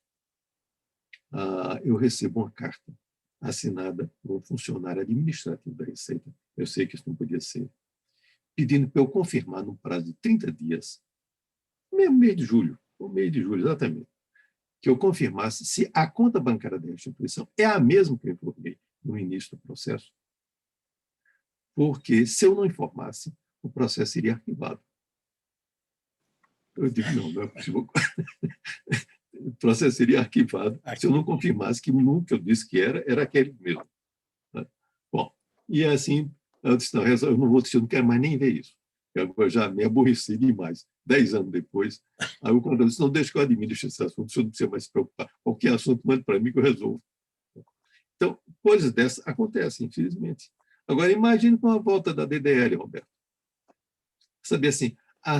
eu recebo uma carta assinada por um funcionário administrativo da Receita. Eu sei que isso não podia ser. pedindo para eu confirmar, no prazo de 30 dias, mesmo mês de julho, o mês de julho, exatamente, que eu confirmasse se a conta bancária da instituição é a mesma que eu informei no início do processo, porque se eu não informasse, o processo seria arquivado. Eu digo, não é possível. O processo seria arquivado se eu não confirmasse que o que eu disse que era aquele mesmo. Bom, e assim, eu disse, não, eu não vou assistir, eu não quero mais nem ver isso. Eu agora já me aborreci demais. 10 anos depois, aí o contador disse, não, deixa que eu administre esse assunto, o senhor não precisa mais se preocupar. Qualquer assunto, manda para mim que eu resolvo. Então, coisas dessas acontecem, infelizmente. Agora, imagine com a volta da DDL, Roberto. Saber assim, a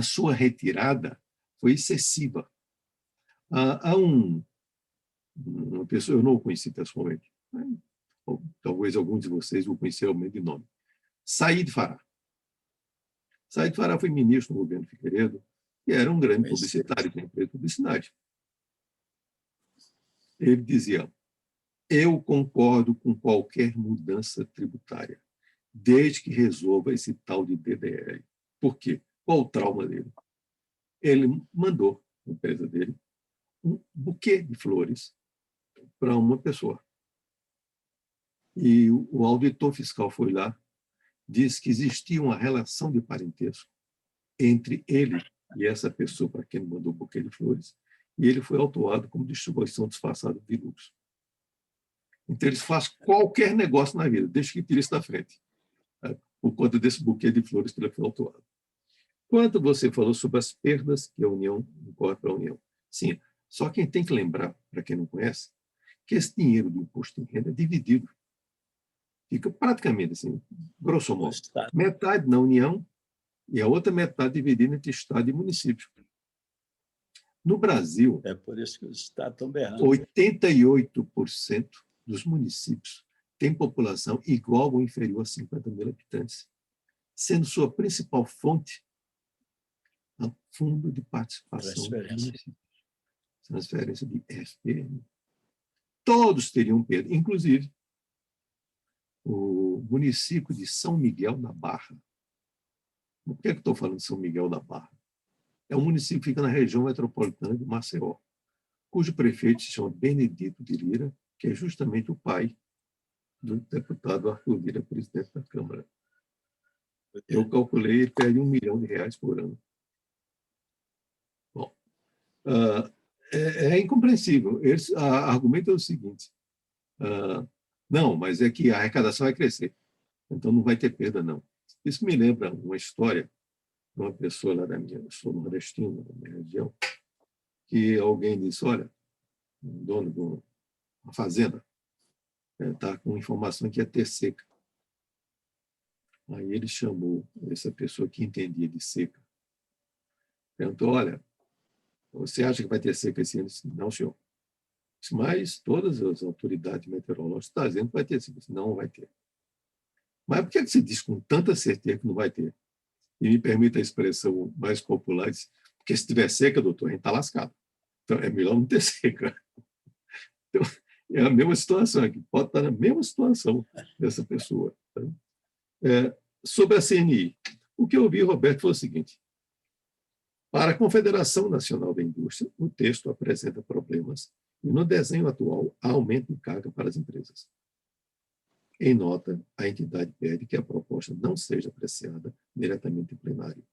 sua retirada foi excessiva. Há uma pessoa, eu não o conheci pessoalmente, ou talvez alguns de vocês o conheceram de nome, Said Farah. Said Farah foi ministro no governo Figueiredo e era um grande publicitário, tinha empresa de publicidade. Ele dizia, eu concordo com qualquer mudança tributária, desde que resolva esse tal de DDL. Por quê? Qual o trauma dele? Ele mandou, a empresa dele, um buquê de flores para uma pessoa. E o auditor fiscal foi lá, disse que existia uma relação de parentesco entre ele e essa pessoa para quem ele mandou o buquê de flores, e ele foi autuado como distribuição disfarçada de lucros. Então, eles fazem qualquer negócio na vida, desde que tire isso da frente, por conta desse buquê de flores que ele foi autuado. Quanto você falou sobre as perdas que a União incorre para a União. Sim, só quem tem que lembrar, para quem não conhece, que esse dinheiro do imposto de renda é dividido. Fica praticamente assim, grosso modo, metade na União e a outra metade dividida entre Estado e município. No Brasil, é por isso que os estados estão berrando. 88% dos municípios têm população igual ou inferior a 50 mil habitantes, sendo sua principal fonte o Fundo de Participação dos Municípios. Transferência de FPM. Todos teriam perda, inclusive o município de São Miguel da Barra. Por que eu estou falando de São Miguel da Barra? É um município que fica na região metropolitana de Maceió, cujo prefeito se chama Benedito de Lira, que é justamente o pai do deputado Arthur Lira, presidente da Câmara. Eu calculei, ele perde R$1 milhão por ano. Bom, é incompreensível. O argumento é o seguinte, não, mas é que a arrecadação vai crescer, então não vai ter perda, não. Isso me lembra uma história de uma pessoa lá da minha, eu sou nordestino, da minha região, que alguém disse, olha, um dono de uma fazenda está com informação que ia ter seca. Aí ele chamou essa pessoa que entendia de seca. Perguntou, olha, você acha que vai ter seca esse ano? Disse, não, senhor. Disse, mas todas as autoridades meteorológicas estão dizendo que vai ter seca. Disse, não vai ter. Mas por que você diz com tanta certeza que não vai ter? E me permita a expressão mais popular, diz, porque se tiver seca, doutor, a gente está lascado. Então, é melhor não ter seca. Então, é a mesma situação aqui. Pode estar na mesma situação dessa pessoa. Tá? Sobre a CNI, o que eu ouvi, Roberto, foi o seguinte. Para a Confederação Nacional da Indústria, o texto apresenta problemas e, no desenho atual, há aumento de carga para as empresas. Em nota, a entidade pede que a proposta não seja apreciada diretamente em plenário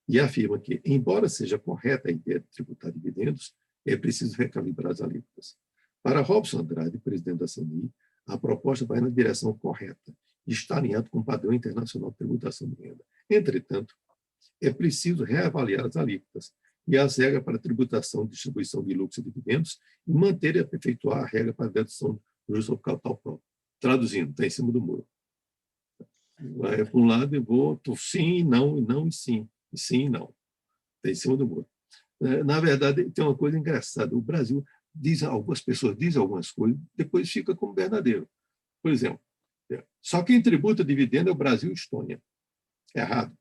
e afirma que, embora seja correta a ideia de tributar dividendos, é preciso recalibrar as alíquotas. Para Robson Andrade, presidente da CNI, a proposta vai na direção correta e está alinhada com o padrão internacional de tributação de renda. Entretanto, é preciso reavaliar as alíquotas e as regras para tributação e distribuição de lucros e dividendos e manter e aperfeiçoar a regra para a dedução do juros sobre capital próprio. Traduzindo, está em cima do muro. Vai para um lado e vou sim, não, não e sim. E sim e não. Está em cima do muro. Na verdade, tem uma coisa engraçada. O Brasil, algumas pessoas dizem algumas coisas, depois fica como verdadeiro. Por exemplo, só quem tributa dividendo é o Brasil e a Estônia. É errado.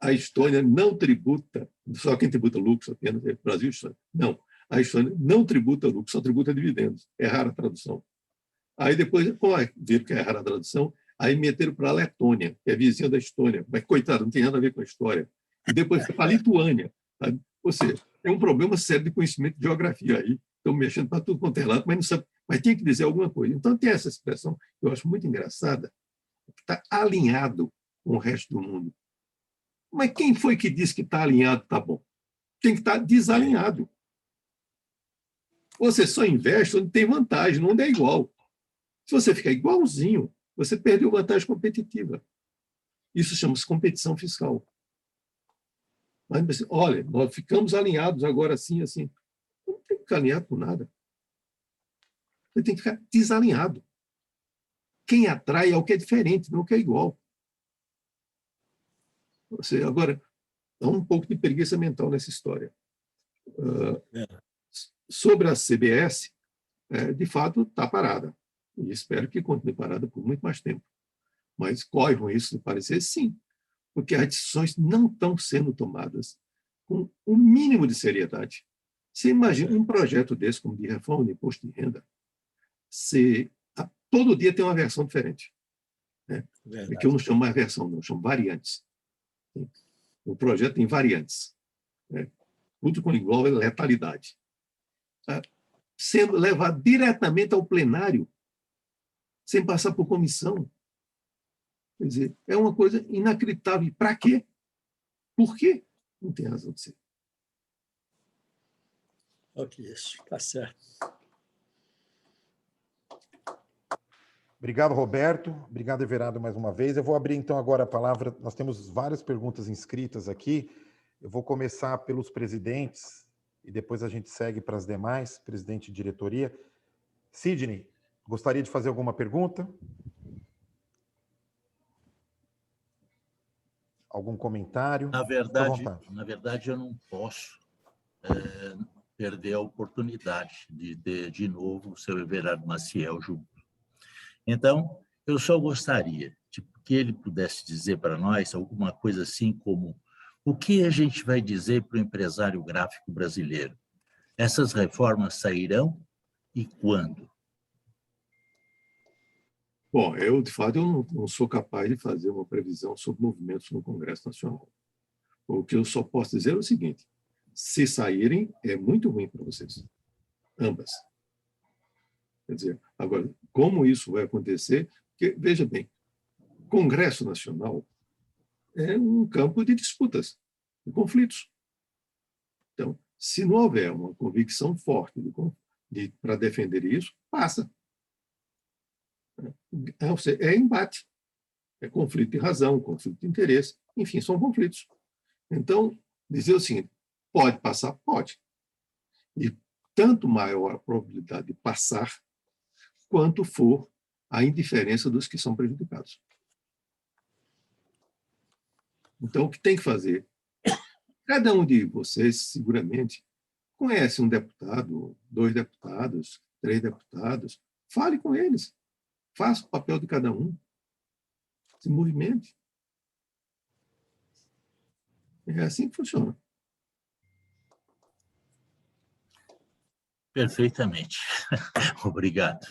A Estônia não tributa, só quem tributa lucros apenas é o Brasil e a Estônia. Não, a Estônia não tributa lucros, só tributa dividendos. É rara a tradução. Aí depois, como é ver que é rara a tradução, Aí meteram para a Letônia, que é vizinha da Estônia, mas, coitado, não tem nada a ver com a história. E depois foi para a Lituânia. Sabe? Ou seja, é um problema sério de conhecimento de geografia aí. Estão mexendo para tudo quanto é lado, mas não sabe, mas tem que dizer alguma coisa. Então, tem essa expressão que eu acho muito engraçada, que está alinhado com o resto do mundo. Mas quem foi que disse que está alinhado está bom? Tem que estar desalinhado. Você só investe onde tem vantagem, onde é igual. Se você ficar igualzinho, você perdeu vantagem competitiva. Isso chama-se competição fiscal. Mas, olha, nós ficamos alinhados agora assim, assim. Não tem que ficar alinhado com nada. Você tem que ficar desalinhado. Quem atrai é o que é diferente, não o que é igual. Você, agora, há um pouco de preguiça mental nessa história. Sobre a CBS, de fato, está parada. E espero que continue parada por muito mais tempo. Mas corre com isso de parecer, sim, porque as decisões não estão sendo tomadas com o mínimo de seriedade. Você imagina um projeto desse, como de reforma do imposto de renda, todo dia tem uma versão diferente. Né? Que eu não chamo mais versão, não, eu chamo variantes. O projeto tem variantes. Né? Tudo com igual letalidade. Sendo levado diretamente ao plenário, sem passar por comissão. Quer dizer, é uma coisa inacreditável. Para quê? Por quê? Não tem razão de ser. Ok, isso está certo. Obrigado, Roberto. Obrigado, Everardo, mais uma vez. Eu vou abrir, então, agora a palavra. Nós temos várias perguntas inscritas aqui. Eu vou começar pelos presidentes e depois a gente segue para as demais, presidente e diretoria. Sidney, gostaria de fazer alguma pergunta? Algum comentário? Na verdade, eu não posso perder a oportunidade de ter de novo o seu Everardo Maciel junto. Então, eu só gostaria que ele pudesse dizer para nós alguma coisa assim como o que a gente vai dizer para o empresário gráfico brasileiro? Essas reformas sairão e quando? Bom, de fato, eu não sou capaz de fazer uma previsão sobre movimentos no Congresso Nacional. O que eu só posso dizer é o seguinte: se saírem, é muito ruim para vocês. Ambas. Quer dizer, agora, como isso vai acontecer? Porque, veja bem, Congresso Nacional é um campo de disputas, de conflitos. Então, se não houver uma convicção forte para defender isso, passa. É embate, é conflito de razão, conflito de interesse, enfim, são conflitos. Então, dizer o seguinte: pode passar? Pode. E tanto maior a probabilidade de passar, quanto for a indiferença dos que são prejudicados. Então, o que tem que fazer? Cada um de vocês, seguramente, conhece um deputado, 2 deputados, 3 deputados, fale com eles. Faça o papel de cada um. Se movimente. É assim que funciona. Perfeitamente. Obrigado.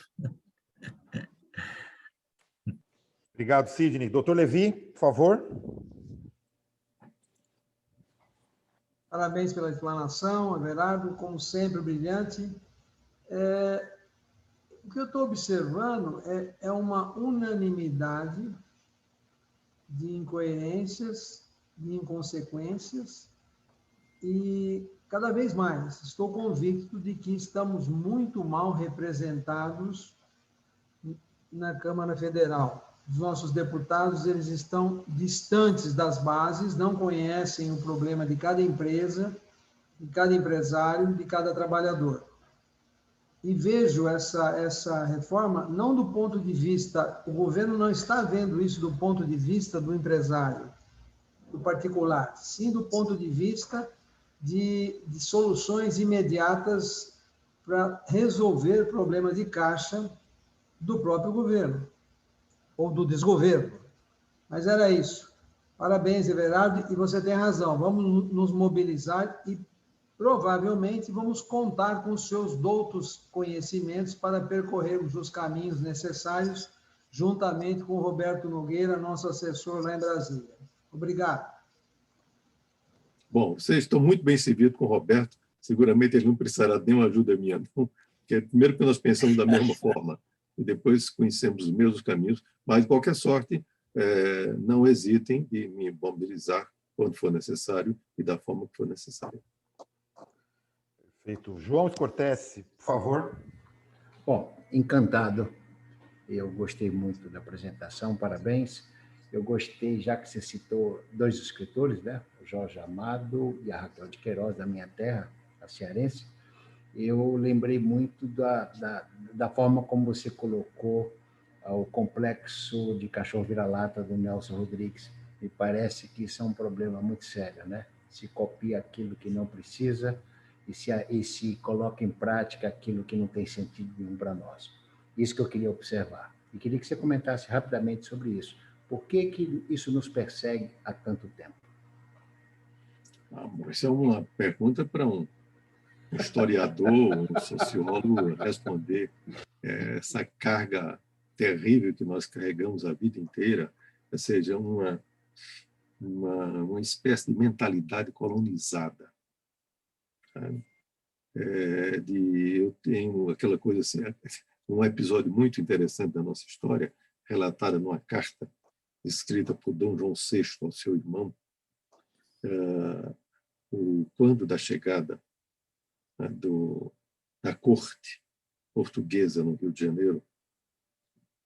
Obrigado, Sidney. Doutor Levi, por favor. Parabéns pela explanação, Everardo, como sempre, brilhante. O que eu estou observando é uma unanimidade de incoerências, de inconsequências, e cada vez mais estou convicto de que estamos muito mal representados na Câmara Federal. Os nossos deputados, eles estão distantes das bases, não conhecem o problema de cada empresa, de cada empresário, de cada trabalhador. E vejo essa reforma não do ponto de vista, o governo não está vendo isso do ponto de vista do empresário, do particular, sim do ponto de vista de soluções imediatas para resolver problemas de caixa do próprio governo, ou do desgoverno. Mas era isso. Parabéns, Everardo, e você tem razão. Vamos nos mobilizar e provavelmente vamos contar com os seus doutos conhecimentos para percorrermos os caminhos necessários juntamente com o Roberto Nogueira, nosso assessor lá em Brasília. Obrigado. Bom, vocês estão muito bem servidos com o Roberto. Seguramente ele não precisará de nenhuma ajuda minha, não. Porque primeiro que nós pensamos da mesma forma e depois conhecemos os mesmos caminhos, mas, de qualquer sorte, não hesitem em me mobilizar quando for necessário e da forma que for necessária. Perfeito. João Scortese, por favor. Bom, encantado. Eu gostei muito da apresentação, parabéns. Eu gostei, já que você citou dois escritores, né? O Jorge Amado e a Raquel de Queiroz, da minha terra, a cearense. Eu lembrei muito da forma como você colocou o complexo de cachorro vira-lata do Nelson Rodrigues. Me parece que isso é um problema muito sério, né? Se copia aquilo que não precisa e se coloca em prática aquilo que não tem sentido nenhum para nós. Isso que eu queria observar. E queria que você comentasse rapidamente sobre isso. Por que isso nos persegue há tanto tempo? Essa é uma pergunta para um historiador, um sociólogo responder. Essa carga terrível que nós carregamos a vida inteira, ou seja, uma espécie de mentalidade colonizada. Eu tenho aquela coisa assim, um episódio muito interessante da nossa história, relatada numa carta escrita por Dom João VI ao seu irmão, quando da chegada da corte portuguesa no Rio de Janeiro,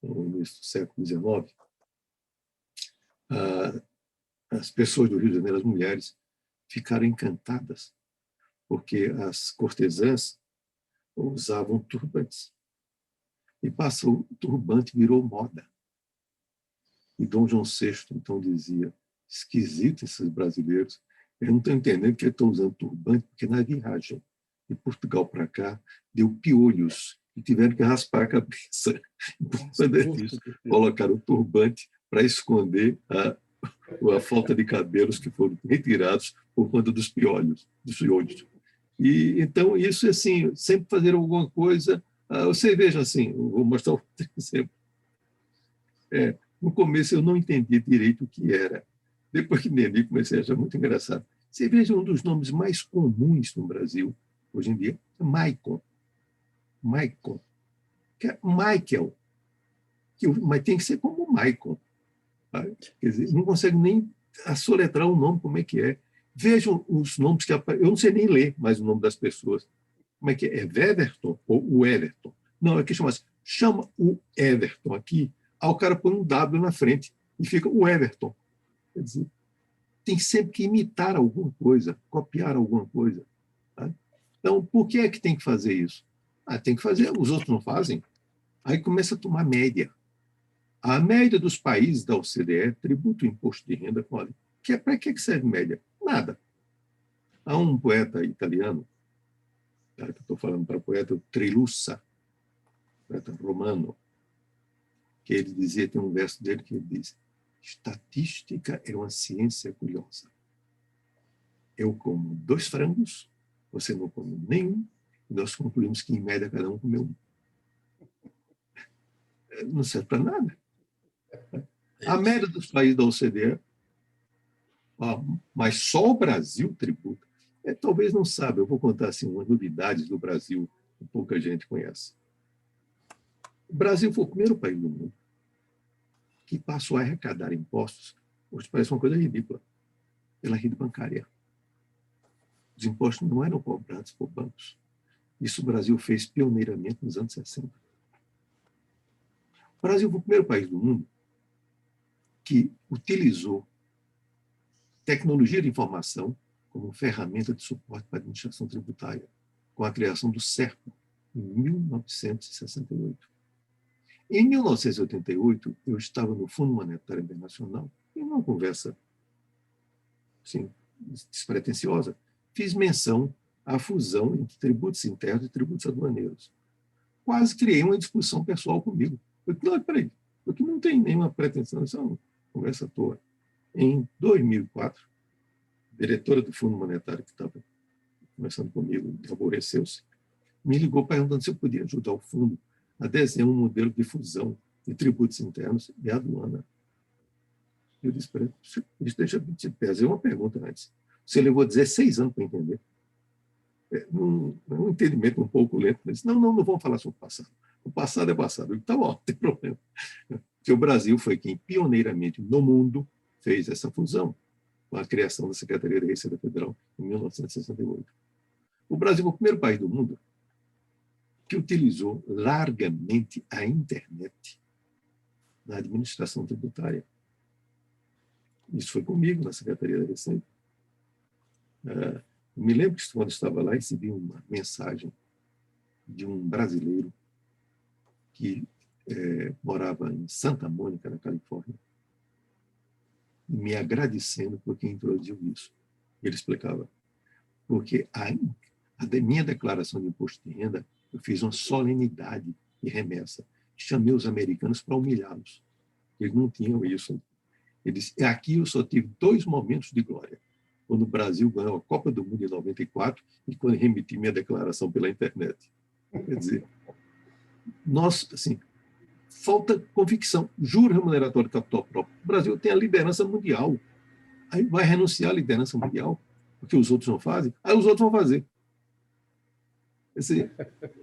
no início do século XIX, as pessoas do Rio de Janeiro, as mulheres, ficaram encantadas, porque as cortesãs usavam turbantes. E passou, o turbante virou moda. E Dom João VI, então, dizia, esquisito esses brasileiros, eu não estou entendendo que estão usando turbante, porque na viagem de Portugal para cá, deu piolhos e tiveram que raspar a cabeça. Colocaram o turbante para esconder a falta de cabelos que foram retirados por conta dos piolhos. E, então, isso, assim, sempre fazer alguma coisa. Você veja assim, vou mostrar um exemplo. No começo eu não entendia direito o que era. Depois que entendi, comecei a achar muito engraçado. Você veja um dos nomes mais comuns no Brasil, hoje em dia, é Maicon. Maicon. Que é Michael. Mas tem que ser como Maicon. Quer dizer, não consegue nem assoletrar o nome, como é que é. Vejam os nomes que aparecem. Eu não sei nem ler mais o nome das pessoas. Como é que é? É Weverton ou o Everton? Não, é que chama o Everton aqui, aí o cara põe um W na frente e fica o Everton. Quer dizer, tem sempre que imitar alguma coisa, copiar alguma coisa. Tá? Então, por que é que tem que fazer isso? Tem que fazer, os outros não fazem. Aí começa a tomar média. A média dos países da OCDE tributa o imposto de renda. Olha, para que serve média? Nada. Há um poeta italiano, que eu estou falando para o poeta Trilussa, poeta romano, que ele dizia, tem um verso dele que ele diz: estatística é uma ciência curiosa. Eu como 2 frangos, você não come nenhum, e nós concluímos que, em média, cada um comeu um. Não serve para nada. A média dos países da OCDE, mas só o Brasil tributa. Talvez não saiba, eu vou contar assim, umas novidades do Brasil que pouca gente conhece. O Brasil foi o primeiro país do mundo que passou a arrecadar impostos, hoje parece uma coisa ridícula, pela rede bancária. Os impostos não eram cobrados por bancos. Isso o Brasil fez pioneiramente nos anos 60. O Brasil foi o primeiro país do mundo que utilizou tecnologia de informação como ferramenta de suporte para a administração tributária, com a criação do SERPO, em 1968. Em 1988, eu estava no Fundo Monetário Internacional, em uma conversa assim, despretensiosa, fiz menção à fusão entre tributos internos e tributos aduaneiros. Quase criei uma discussão pessoal comigo. Eu falei, não, peraí, porque não tem nenhuma pretensão, isso é uma conversa à toa. Em 2004, a diretora do Fundo Monetário, que estava conversando comigo, aborreceu-se, me ligou perguntando se eu podia ajudar o fundo a desenhar um modelo de fusão de tributos internos e aduana. Eu disse para ele, deixa eu te fazer uma pergunta antes. Você levou 16 anos para entender. Um entendimento um pouco lento. Ele disse, não vamos falar sobre o passado. O passado é passado. Eu disse, tá bom, não tem problema. Porque o Brasil foi quem, pioneiramente no mundo, fez essa fusão com a criação da Secretaria da Receita Federal em 1968. O Brasil foi o primeiro país do mundo que utilizou largamente a internet na administração tributária. Isso foi comigo, na Secretaria da Receita. Eu me lembro que, quando estava lá, recebi uma mensagem de um brasileiro que morava em Santa Mônica, na Califórnia, me agradecendo porque introduziu isso. Ele explicava, porque a minha declaração de imposto de renda, eu fiz uma solenidade de remessa. Chamei os americanos para humilhá-los. Eles não tinham isso. Eles, aqui eu só tive 2 momentos de glória. Quando o Brasil ganhou a Copa do Mundo em 94 e quando remeti minha declaração pela internet. Quer dizer, nós, assim, falta convicção. Juro remuneratório de capital próprio. O Brasil tem a liderança mundial. Aí vai renunciar à liderança mundial, porque os outros não fazem, aí os outros vão fazer. Quer dizer,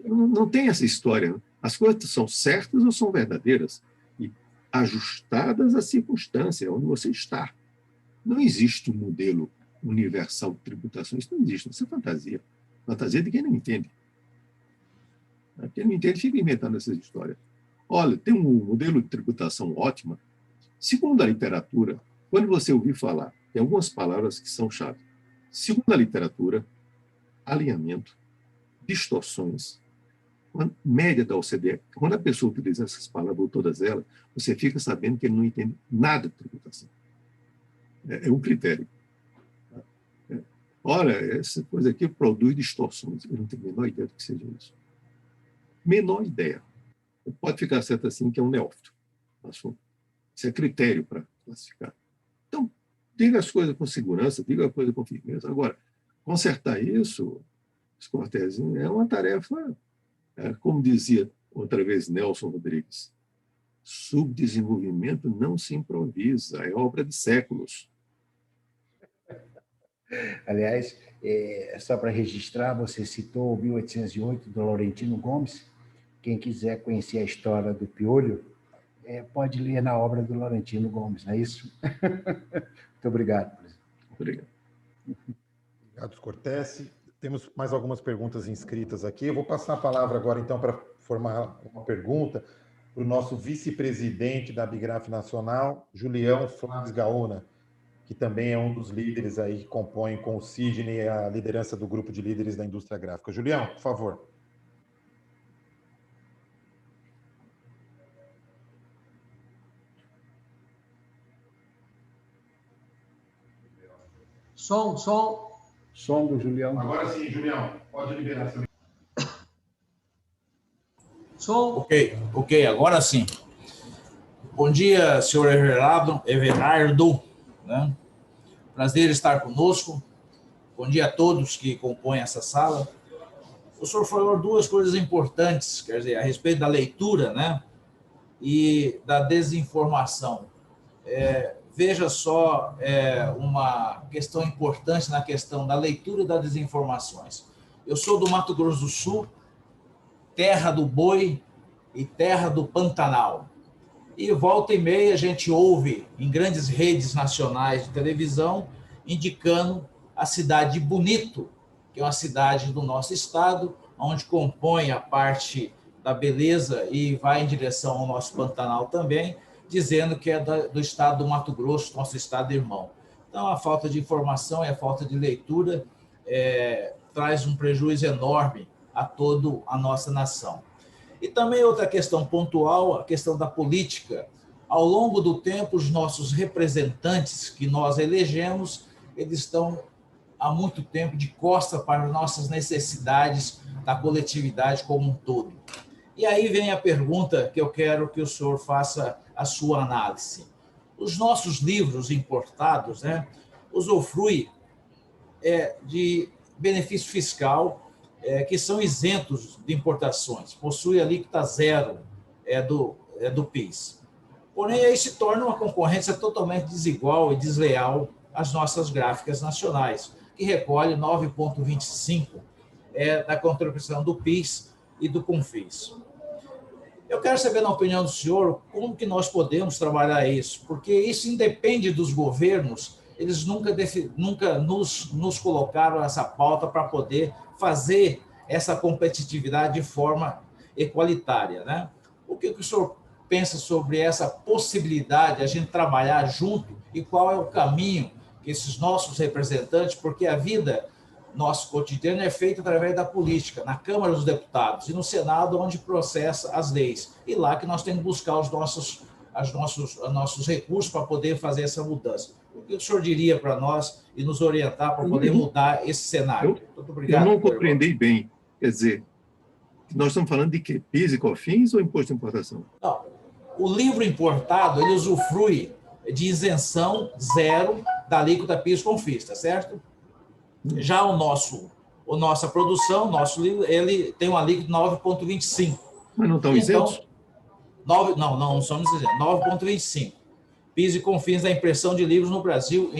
não tem essa história. As coisas são certas ou são verdadeiras e ajustadas à circunstância onde você está. Não existe um modelo universal de tributação. Isso não existe. Isso é fantasia. Fantasia de quem não entende. Quem não entende fica inventando essas histórias. Olha, tem um modelo de tributação ótima. Segundo a literatura, quando você ouvir falar, tem algumas palavras que são chave. Segundo a literatura, alinhamento, distorções, média da OCDE. Quando a pessoa utiliza essas palavras, ou todas elas, você fica sabendo que ele não entende nada de tributação. É um critério. Olha, essa coisa aqui produz distorções. Eu não tenho a menor ideia do que seja isso. Menor ideia. Pode ficar certo assim que é um neófito. Isso é critério para classificar. Então, diga as coisas com segurança, diga a coisa com firmeza. Agora, consertar isso, Cortés, é uma tarefa, como dizia outra vez Nelson Rodrigues, subdesenvolvimento não se improvisa, é obra de séculos. Aliás, só para registrar, você citou 1808 do Laurentino Gomes. Quem quiser conhecer a história do piolho, pode ler na obra do Laurentino Gomes, não é isso? Muito obrigado, presidente. Obrigado. Obrigado, Cortés. Temos mais algumas perguntas inscritas aqui. Eu vou passar a palavra agora, então, para formar uma pergunta para o nosso vice-presidente da Abigraf Nacional, Julião Flávio Gaona, que também é um dos líderes aí que compõem com o Sidney a liderança do grupo de líderes da indústria gráfica. Julião, por favor. Som. Som do Julião. Agora sim, Julião, pode liberar. Som. Ok, agora sim. Bom dia, senhor Everardo. Né? Prazer estar conosco. Bom dia a todos que compõem essa sala. O senhor falou 2 coisas importantes, quer dizer, a respeito da leitura, né? E da desinformação. Veja só uma questão importante na questão da leitura e das desinformações. Eu sou do Mato Grosso do Sul, terra do boi e terra do Pantanal. E volta e meia a gente ouve em grandes redes nacionais de televisão indicando a cidade de Bonito, que é uma cidade do nosso estado, onde compõe a parte da beleza e vai em direção ao nosso Pantanal também, dizendo que é do estado do Mato Grosso, nosso estado irmão. Então, a falta de informação e a falta de leitura traz um prejuízo enorme a toda a nossa nação. E também outra questão pontual, a questão da política. Ao longo do tempo, os nossos representantes que nós elegemos, eles estão há muito tempo de costa para as nossas necessidades da coletividade como um todo. E aí vem a pergunta que eu quero que o senhor faça a sua análise. Os nossos livros importados, né, usufruem de benefício fiscal, que são isentos de importações, possui alíquota zero do PIS. Porém, aí se torna uma concorrência totalmente desigual e desleal às nossas gráficas nacionais, que recolhe 9,25% da contribuição do PIS e do CONFIS. Eu quero saber, na opinião do senhor, como que nós podemos trabalhar isso, porque isso independe dos governos, eles nunca nos colocaram essa pauta para poder fazer essa competitividade de forma equalitária, né? O que o senhor pensa sobre essa possibilidade de a gente trabalhar junto e qual é o caminho que esses nossos representantes, porque a vida, nosso cotidiano, é feito através da política, na Câmara dos Deputados e no Senado, onde processa as leis. E lá que nós temos que buscar os nossos recursos para poder fazer essa mudança. O que o senhor diria para nós e nos orientar para poder mudar esse cenário? Muito obrigado. Eu não compreendi bem. Quer dizer, nós estamos falando de quê? PIS e COFINS ou imposto de importação? Não. O livro importado, ele usufrui de isenção zero da alíquota PIS e COFINS, tá certo? Já a nossa produção, nosso livro, ele tem uma alíquota de 9,25. Mas não estão isentos? Não somos isentos. 9,25. PIS e COFINS da impressão de livros no Brasil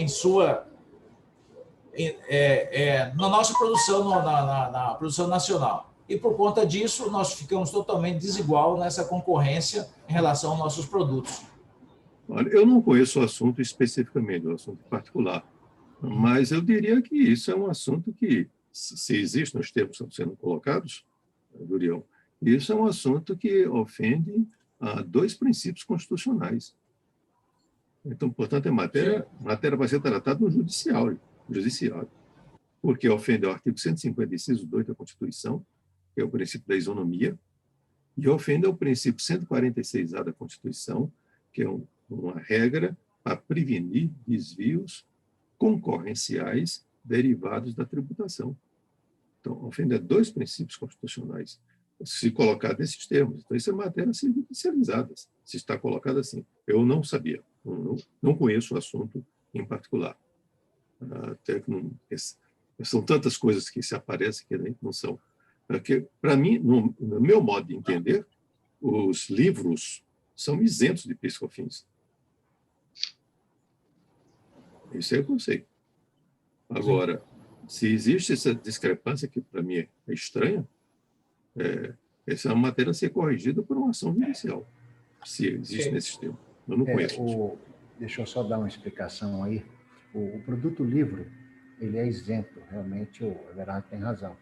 na nossa produção, na produção nacional. E, por conta disso, nós ficamos totalmente desigual nessa concorrência em relação aos nossos produtos. Olha, eu não conheço o assunto especificamente, o assunto particular, mas eu diria que isso é um assunto que, se existe nos termos que estão sendo colocados, Durião, isso é um assunto que ofende a 2 princípios constitucionais. Então, portanto, a matéria vai ser tratada no judiciário, porque ofende ao artigo 156, 2 da Constituição, que é o princípio da isonomia, e ofende ao princípio 146A da Constituição, que é uma regra para prevenir desvios concorrenciais derivados da tributação. Então, ofende a 2 princípios constitucionais, se colocar desses termos. Então, isso é matéria judicializada, se está colocado assim. Eu não sabia, não conheço o assunto em particular. Até que são tantas coisas que se aparecem que não são. Porque, para mim, no meu modo de entender, os livros são isentos de PIS e COFINS. Isso é o que eu sei. Agora, se existe essa discrepância, que para mim é estranha, essa é uma matéria a ser corrigida por uma ação judicial, se existe nesse sistema. Eu não conheço. Deixa eu só dar uma explicação aí. O produto livro, ele é isento, realmente o Everardo tem razão.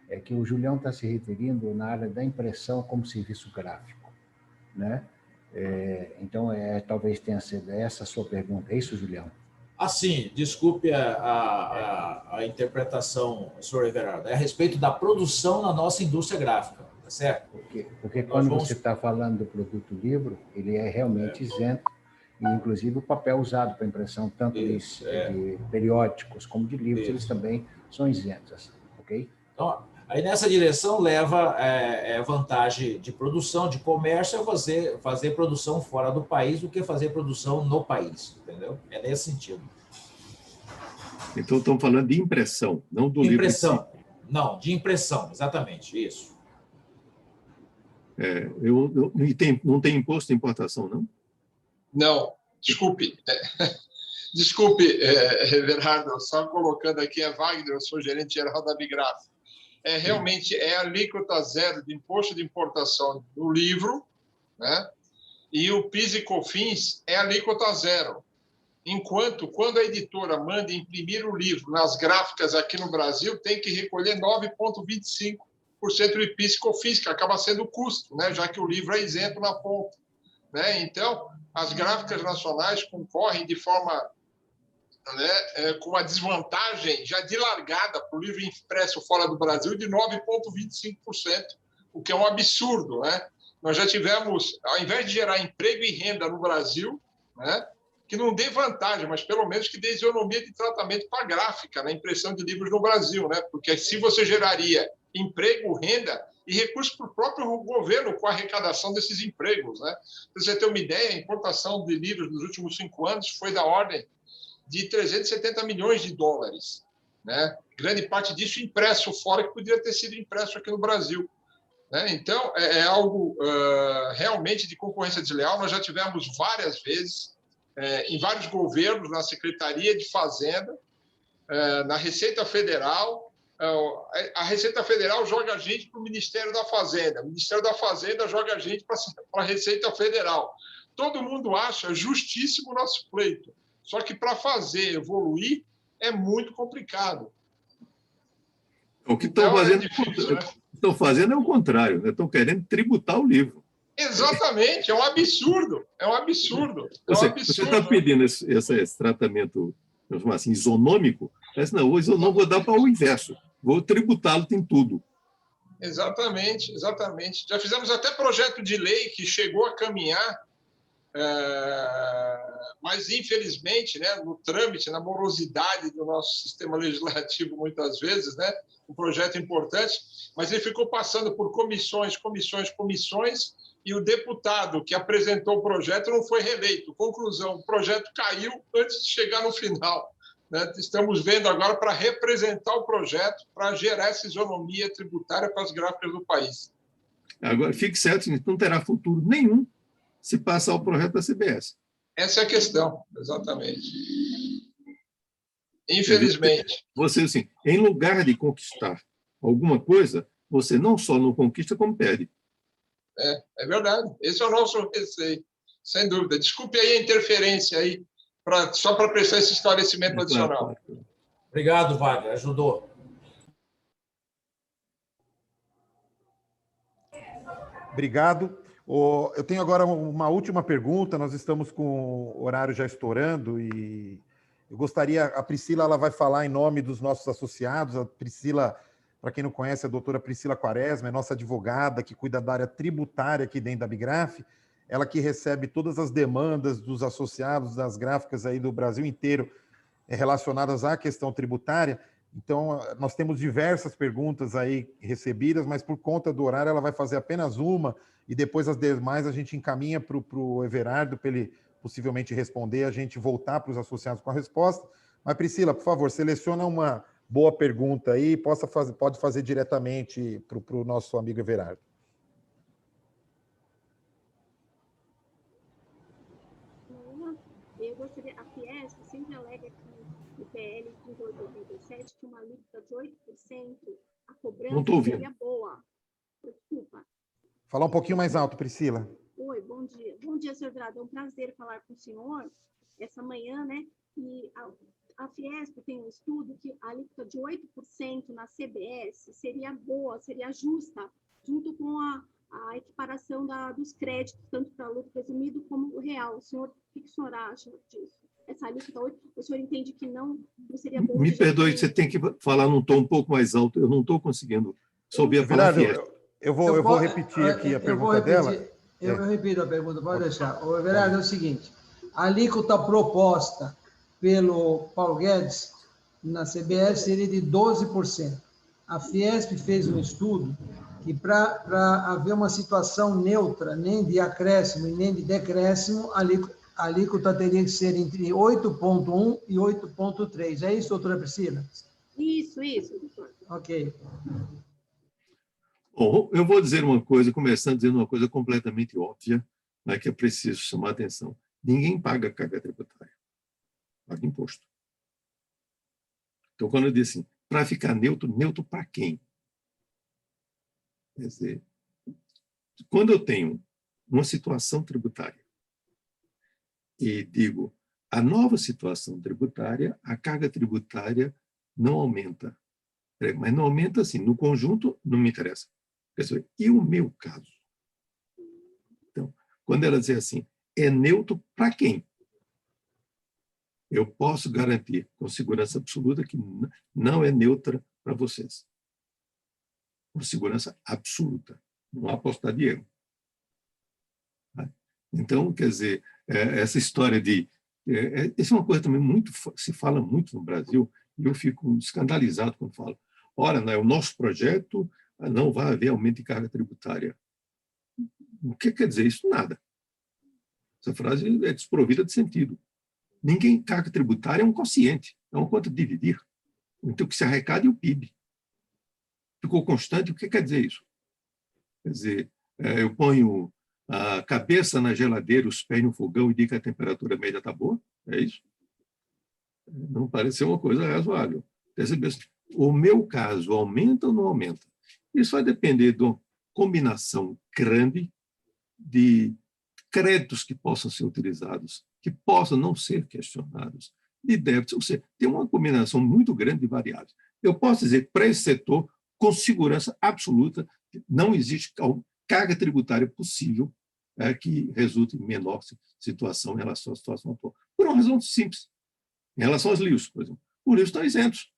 É que o Julião está se referindo na área da impressão como serviço gráfico, né? Então, talvez tenha sido essa a sua pergunta. É isso, Julião? Sim, desculpe a interpretação, senhor Everardo. É a respeito da produção na nossa indústria gráfica, tá certo? Porque quando você está falando do produto livro, ele é realmente isento, e inclusive o papel usado para impressão, tanto de periódicos como de livros, eles também são isentos, ok? Então, aí nessa direção leva vantagem de produção, de comércio, é fazer produção fora do país do que fazer produção no país, entendeu? É nesse sentido. Então, estamos falando de impressão, não do livro em si. Não, de impressão, exatamente, isso. Não tem imposto de importação, não? Não, desculpe. Desculpe, Everardo, só colocando aqui, Wagner, eu sou gerente geral da Abigraf. Realmente é a alíquota zero de imposto de importação do livro, né? E o PIS e COFINS é a alíquota zero. Enquanto, quando a editora manda imprimir o livro nas gráficas aqui no Brasil, tem que recolher 9,25% de PIS e COFINS, que acaba sendo o custo, né? Já que o livro é isento na ponta, né? Então, as gráficas nacionais concorrem de forma, com uma desvantagem já de largada para o livro impresso fora do Brasil de 9,25%, o que é um absurdo, né? Nós já tivemos, ao invés de gerar emprego e renda no Brasil, né, que não dê vantagem, mas pelo menos que dê isonomia de tratamento para a gráfica, na impressão de livros no Brasil, né? Porque se você geraria emprego, renda e recursos para o próprio governo com a arrecadação desses empregos, né? Para você ter uma ideia, a importação de livros nos últimos 5 anos foi da ordem de 370 milhões de dólares, né? Grande parte disso impresso fora, que poderia ter sido impresso aqui no Brasil. né? Então, é algo realmente de concorrência desleal. Nós já tivemos várias vezes, em vários governos, na Secretaria de Fazenda, na Receita Federal. A Receita Federal joga a gente para o Ministério da Fazenda, o Ministério da Fazenda joga a gente para a Receita Federal. Todo mundo acha justíssimo o nosso pleito, só que para fazer evoluir é muito complicado. O que estão fazendo, difícil, né? Estão fazendo é o contrário, né? Estão querendo tributar o livro. Exatamente, é um absurdo, é um absurdo. Você está pedindo esse tratamento, vamos chamar assim, isonômico, mas não, hoje eu não vou dar para o inverso, vou tributá-lo em tudo. Exatamente, exatamente. Já fizemos até projeto de lei que chegou a caminhar, mas, infelizmente, né, no trâmite, na morosidade do nosso sistema legislativo, muitas vezes, né, um projeto importante, mas ele ficou passando por comissões, e o deputado que apresentou o projeto não foi reeleito. Conclusão, o projeto caiu antes de chegar no final. Né? Estamos vendo agora para representar o projeto, para gerar essa isonomia tributária para as gráficas do país. Agora, fique certo, não terá futuro nenhum se passar o projeto da CBS. Essa é a questão, exatamente. Infelizmente. Você, assim, em lugar de conquistar alguma coisa, você não só não conquista, como perde. É verdade. Esse é o nosso receio, sem dúvida. Desculpe aí a interferência aí, só para prestar esse esclarecimento adicional. Claro. Obrigado, Wagner, ajudou. Obrigado. Eu tenho agora uma última pergunta, nós estamos com o horário já estourando e eu gostaria, a Priscila ela vai falar em nome dos nossos associados. A Priscila, para quem não conhece, a doutora Priscila Quaresma, é nossa advogada que cuida da área tributária aqui dentro da Abigraf, ela que recebe todas as demandas dos associados das gráficas aí do Brasil inteiro relacionadas à questão tributária. Então, nós temos diversas perguntas aí recebidas, mas por conta do horário ela vai fazer apenas uma e depois as demais a gente encaminha para o Everardo para ele possivelmente responder, a gente voltar para os associados com a resposta. Mas, Priscila, por favor, seleciona uma boa pergunta aí, pode fazer diretamente para o nosso amigo Everardo. Eu gostaria, a Fiesp sempre alega que o PL 3887 tinha uma alíquota de 8%, a cobrança seria boa. Desculpa. Falar um pouquinho mais alto, Priscila. Oi, bom dia. Bom dia, senhor Everardo. É um prazer falar com o senhor essa manhã, né? E a Fiesp tem um estudo que a alíquota de 8% na CBS seria boa, seria justa, junto com a equiparação dos créditos, tanto para lucro presumido como o real. O que o senhor acha disso? Essa alíquota 8%, o senhor entende que não seria bom? Me perdoe, você tem que falar num tom um pouco mais alto, eu não estou conseguindo souber falar Fiesp. Eu vou repetir aqui a pergunta dela. Eu repito a pergunta, pode deixar. O Everardo, é o seguinte, a alíquota proposta pelo Paulo Guedes na CBS seria de 12%. A Fiesp fez um estudo que para haver uma situação neutra, nem de acréscimo e nem de decréscimo, a alíquota teria que ser entre 8,1% e 8,3%. É isso, doutora Priscila? Isso, doutor. Ok. Bom, eu vou dizer uma coisa, começando dizendo uma coisa completamente óbvia, né, que é preciso chamar a atenção. Ninguém paga carga tributária, paga imposto. Então, quando eu disse assim, para ficar neutro para quem? Quer dizer, quando eu tenho uma situação tributária e digo, a nova situação tributária, a carga tributária não aumenta. Mas não aumenta assim, no conjunto não me interessa. E o meu caso? Então, quando ela diz assim, é neutro para quem? Eu posso garantir com segurança absoluta que não é neutra para vocês. Com segurança absoluta. Não há possibilidade de erro. Então, quer dizer, essa história de... Essa é uma coisa também muito... Se fala muito no Brasil, e eu fico escandalizado quando falo. Ora, não é o nosso projeto, não vai haver aumento de carga tributária. O que quer dizer isso? Nada. Essa frase é desprovida de sentido. Ninguém, carga tributária é um quociente, é uma conta de dividir. Então, o que se arrecada é o PIB. Ficou constante, o que quer dizer isso? Quer dizer, eu ponho a cabeça na geladeira, os pés no fogão e digo que a temperatura média está boa? É isso? Não parece ser uma coisa razoável. O meu caso aumenta ou não aumenta? Isso vai depender de uma combinação grande de créditos que possam ser utilizados, que possam não ser questionados, de débitos, ou seja, tem uma combinação muito grande de variáveis. Eu posso dizer que para esse setor, com segurança absoluta, não existe carga tributária possível que resulte em menor situação em relação à situação atual. Por uma razão simples. Em relação aos livros, por exemplo. Os livros estão isentos.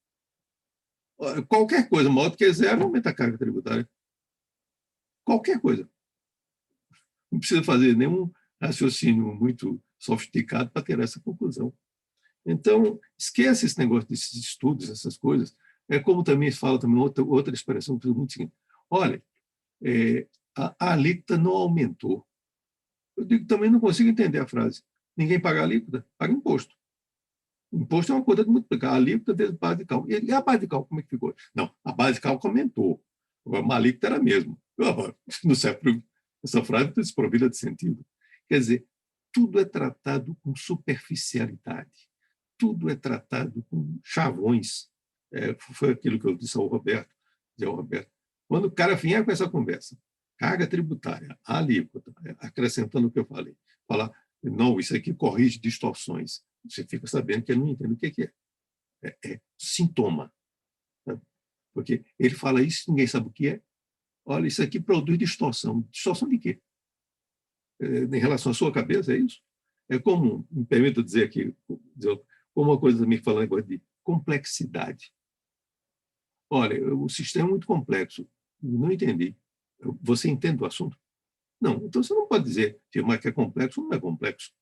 Qualquer coisa maior do que zero aumenta a carga tributária. Qualquer coisa. Não precisa fazer nenhum raciocínio muito sofisticado para ter essa conclusão. Então, esquece esse negócio desses estudos, essas coisas. É como também se fala também outra expressão que é muito seguinte. Olha, a alíquota não aumentou. Eu digo, também não consigo entender a frase. Ninguém paga alíquota, paga imposto. Imposto é uma coisa de multiplicar. A alíquota vezes base de cálculo. E a base de cálculo, como é que ficou? Não, a base de cálculo aumentou. Agora, a alíquota era a mesma. Não serve. Essa frase está desprovida de sentido. Quer dizer, tudo é tratado com superficialidade. Tudo é tratado com chavões. Foi aquilo que eu disse ao Roberto. Quando o cara vier com essa conversa, carga tributária, alíquota, acrescentando o que eu falei, falar, não, isso aqui corrige distorções. Você fica sabendo que ele não entende o que é. É sintoma. Né? Porque ele fala isso, ninguém sabe o que é. Olha, isso aqui produz distorção. Distorção de quê? Em relação à sua cabeça, é isso? É como, me permita dizer aqui, como uma coisa também falando agora de complexidade. Olha, o sistema é muito complexo. Não entendi. Você entende o assunto? Não. Então, você não pode dizer que é complexo ou não é complexo.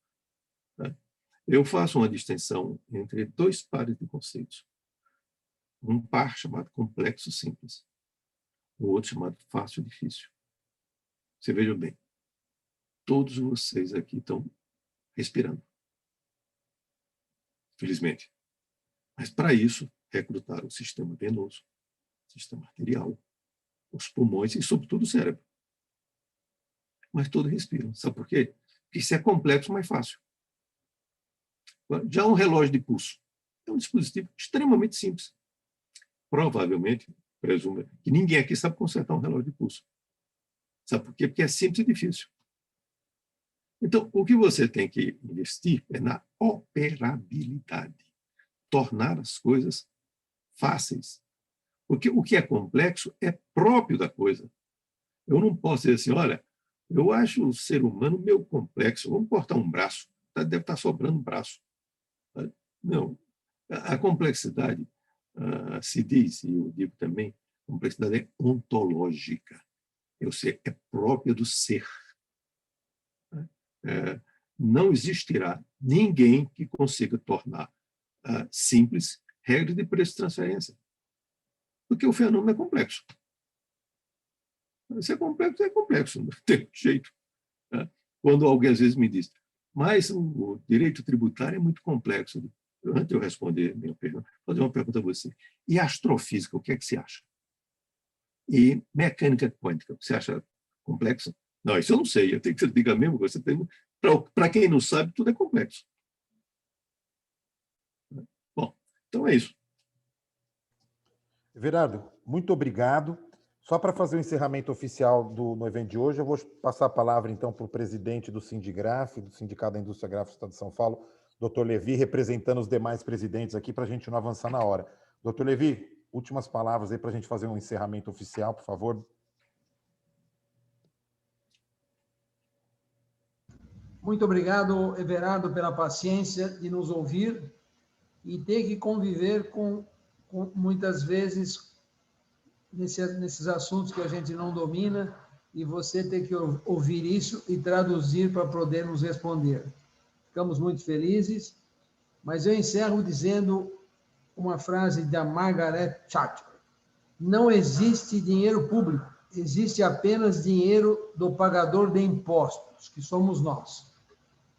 Tá? Eu faço uma distinção entre dois pares de conceitos. Um par chamado complexo simples, o outro chamado fácil difícil. Você veja bem, todos vocês aqui estão respirando. Felizmente. Mas, para isso, recrutaram o sistema venoso, o sistema arterial, os pulmões e, sobretudo, o cérebro. Mas todos respiram. Sabe por quê? Porque isso é complexo, mas fácil. Já um relógio de pulso é um dispositivo extremamente simples. Provavelmente, presumo, que ninguém aqui sabe consertar um relógio de pulso. Sabe por quê? Porque é simples e difícil. Então, o que você tem que investir é na operabilidade. Tornar as coisas fáceis. Porque o que é complexo é próprio da coisa. Eu não posso dizer assim, olha, eu acho o ser humano meio complexo, vamos cortar um braço, deve estar sobrando um braço. Não. A complexidade, se diz, e eu digo também, a complexidade é ontológica. É própria do ser. Não existirá ninguém que consiga tornar simples regra de preço de transferência. Porque o fenômeno é complexo. Se é complexo, não tem jeito. Quando alguém às vezes me diz, mas o direito tributário é muito complexo. Antes de eu responder minha pergunta, vou fazer uma pergunta a você. E astrofísica, o que é que você acha? E mecânica quântica, você acha complexa? Não, isso eu não sei. Eu tenho que você diga mesmo. Para quem não sabe, tudo é complexo. Bom, então é isso. Everardo, muito obrigado. Só para fazer o encerramento oficial no evento de hoje, eu vou passar a palavra, então, para o presidente do Sindigraf, do Sindicato da Indústria Gráfica do Estado de São Paulo, Dr. Levi, representando os demais presidentes aqui, para a gente não avançar na hora. Dr. Levi, últimas palavras aí para a gente fazer um encerramento oficial, por favor. Muito obrigado, Everardo, pela paciência de nos ouvir e ter que conviver com muitas vezes, nesses assuntos que a gente não domina, e você ter que ouvir isso e traduzir para poder nos responder. Ficamos muito felizes, mas eu encerro dizendo uma frase da Margaret Thatcher. Não existe dinheiro público, existe apenas dinheiro do pagador de impostos, que somos nós.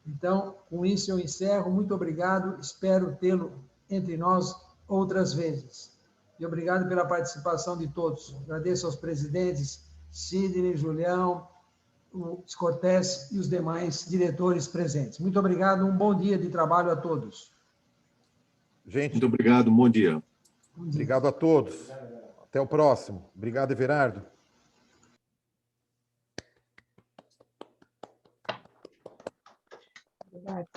Então, com isso eu encerro. Muito obrigado, espero tê-lo entre nós outras vezes. E obrigado pela participação de todos. Agradeço aos presidentes Sidney, Julião, o Cortés e os demais diretores presentes. Muito obrigado, um bom dia de trabalho a todos. Gente, Muito obrigado, bom dia. obrigado a todos. Até o próximo. Obrigado, Everardo. Obrigada.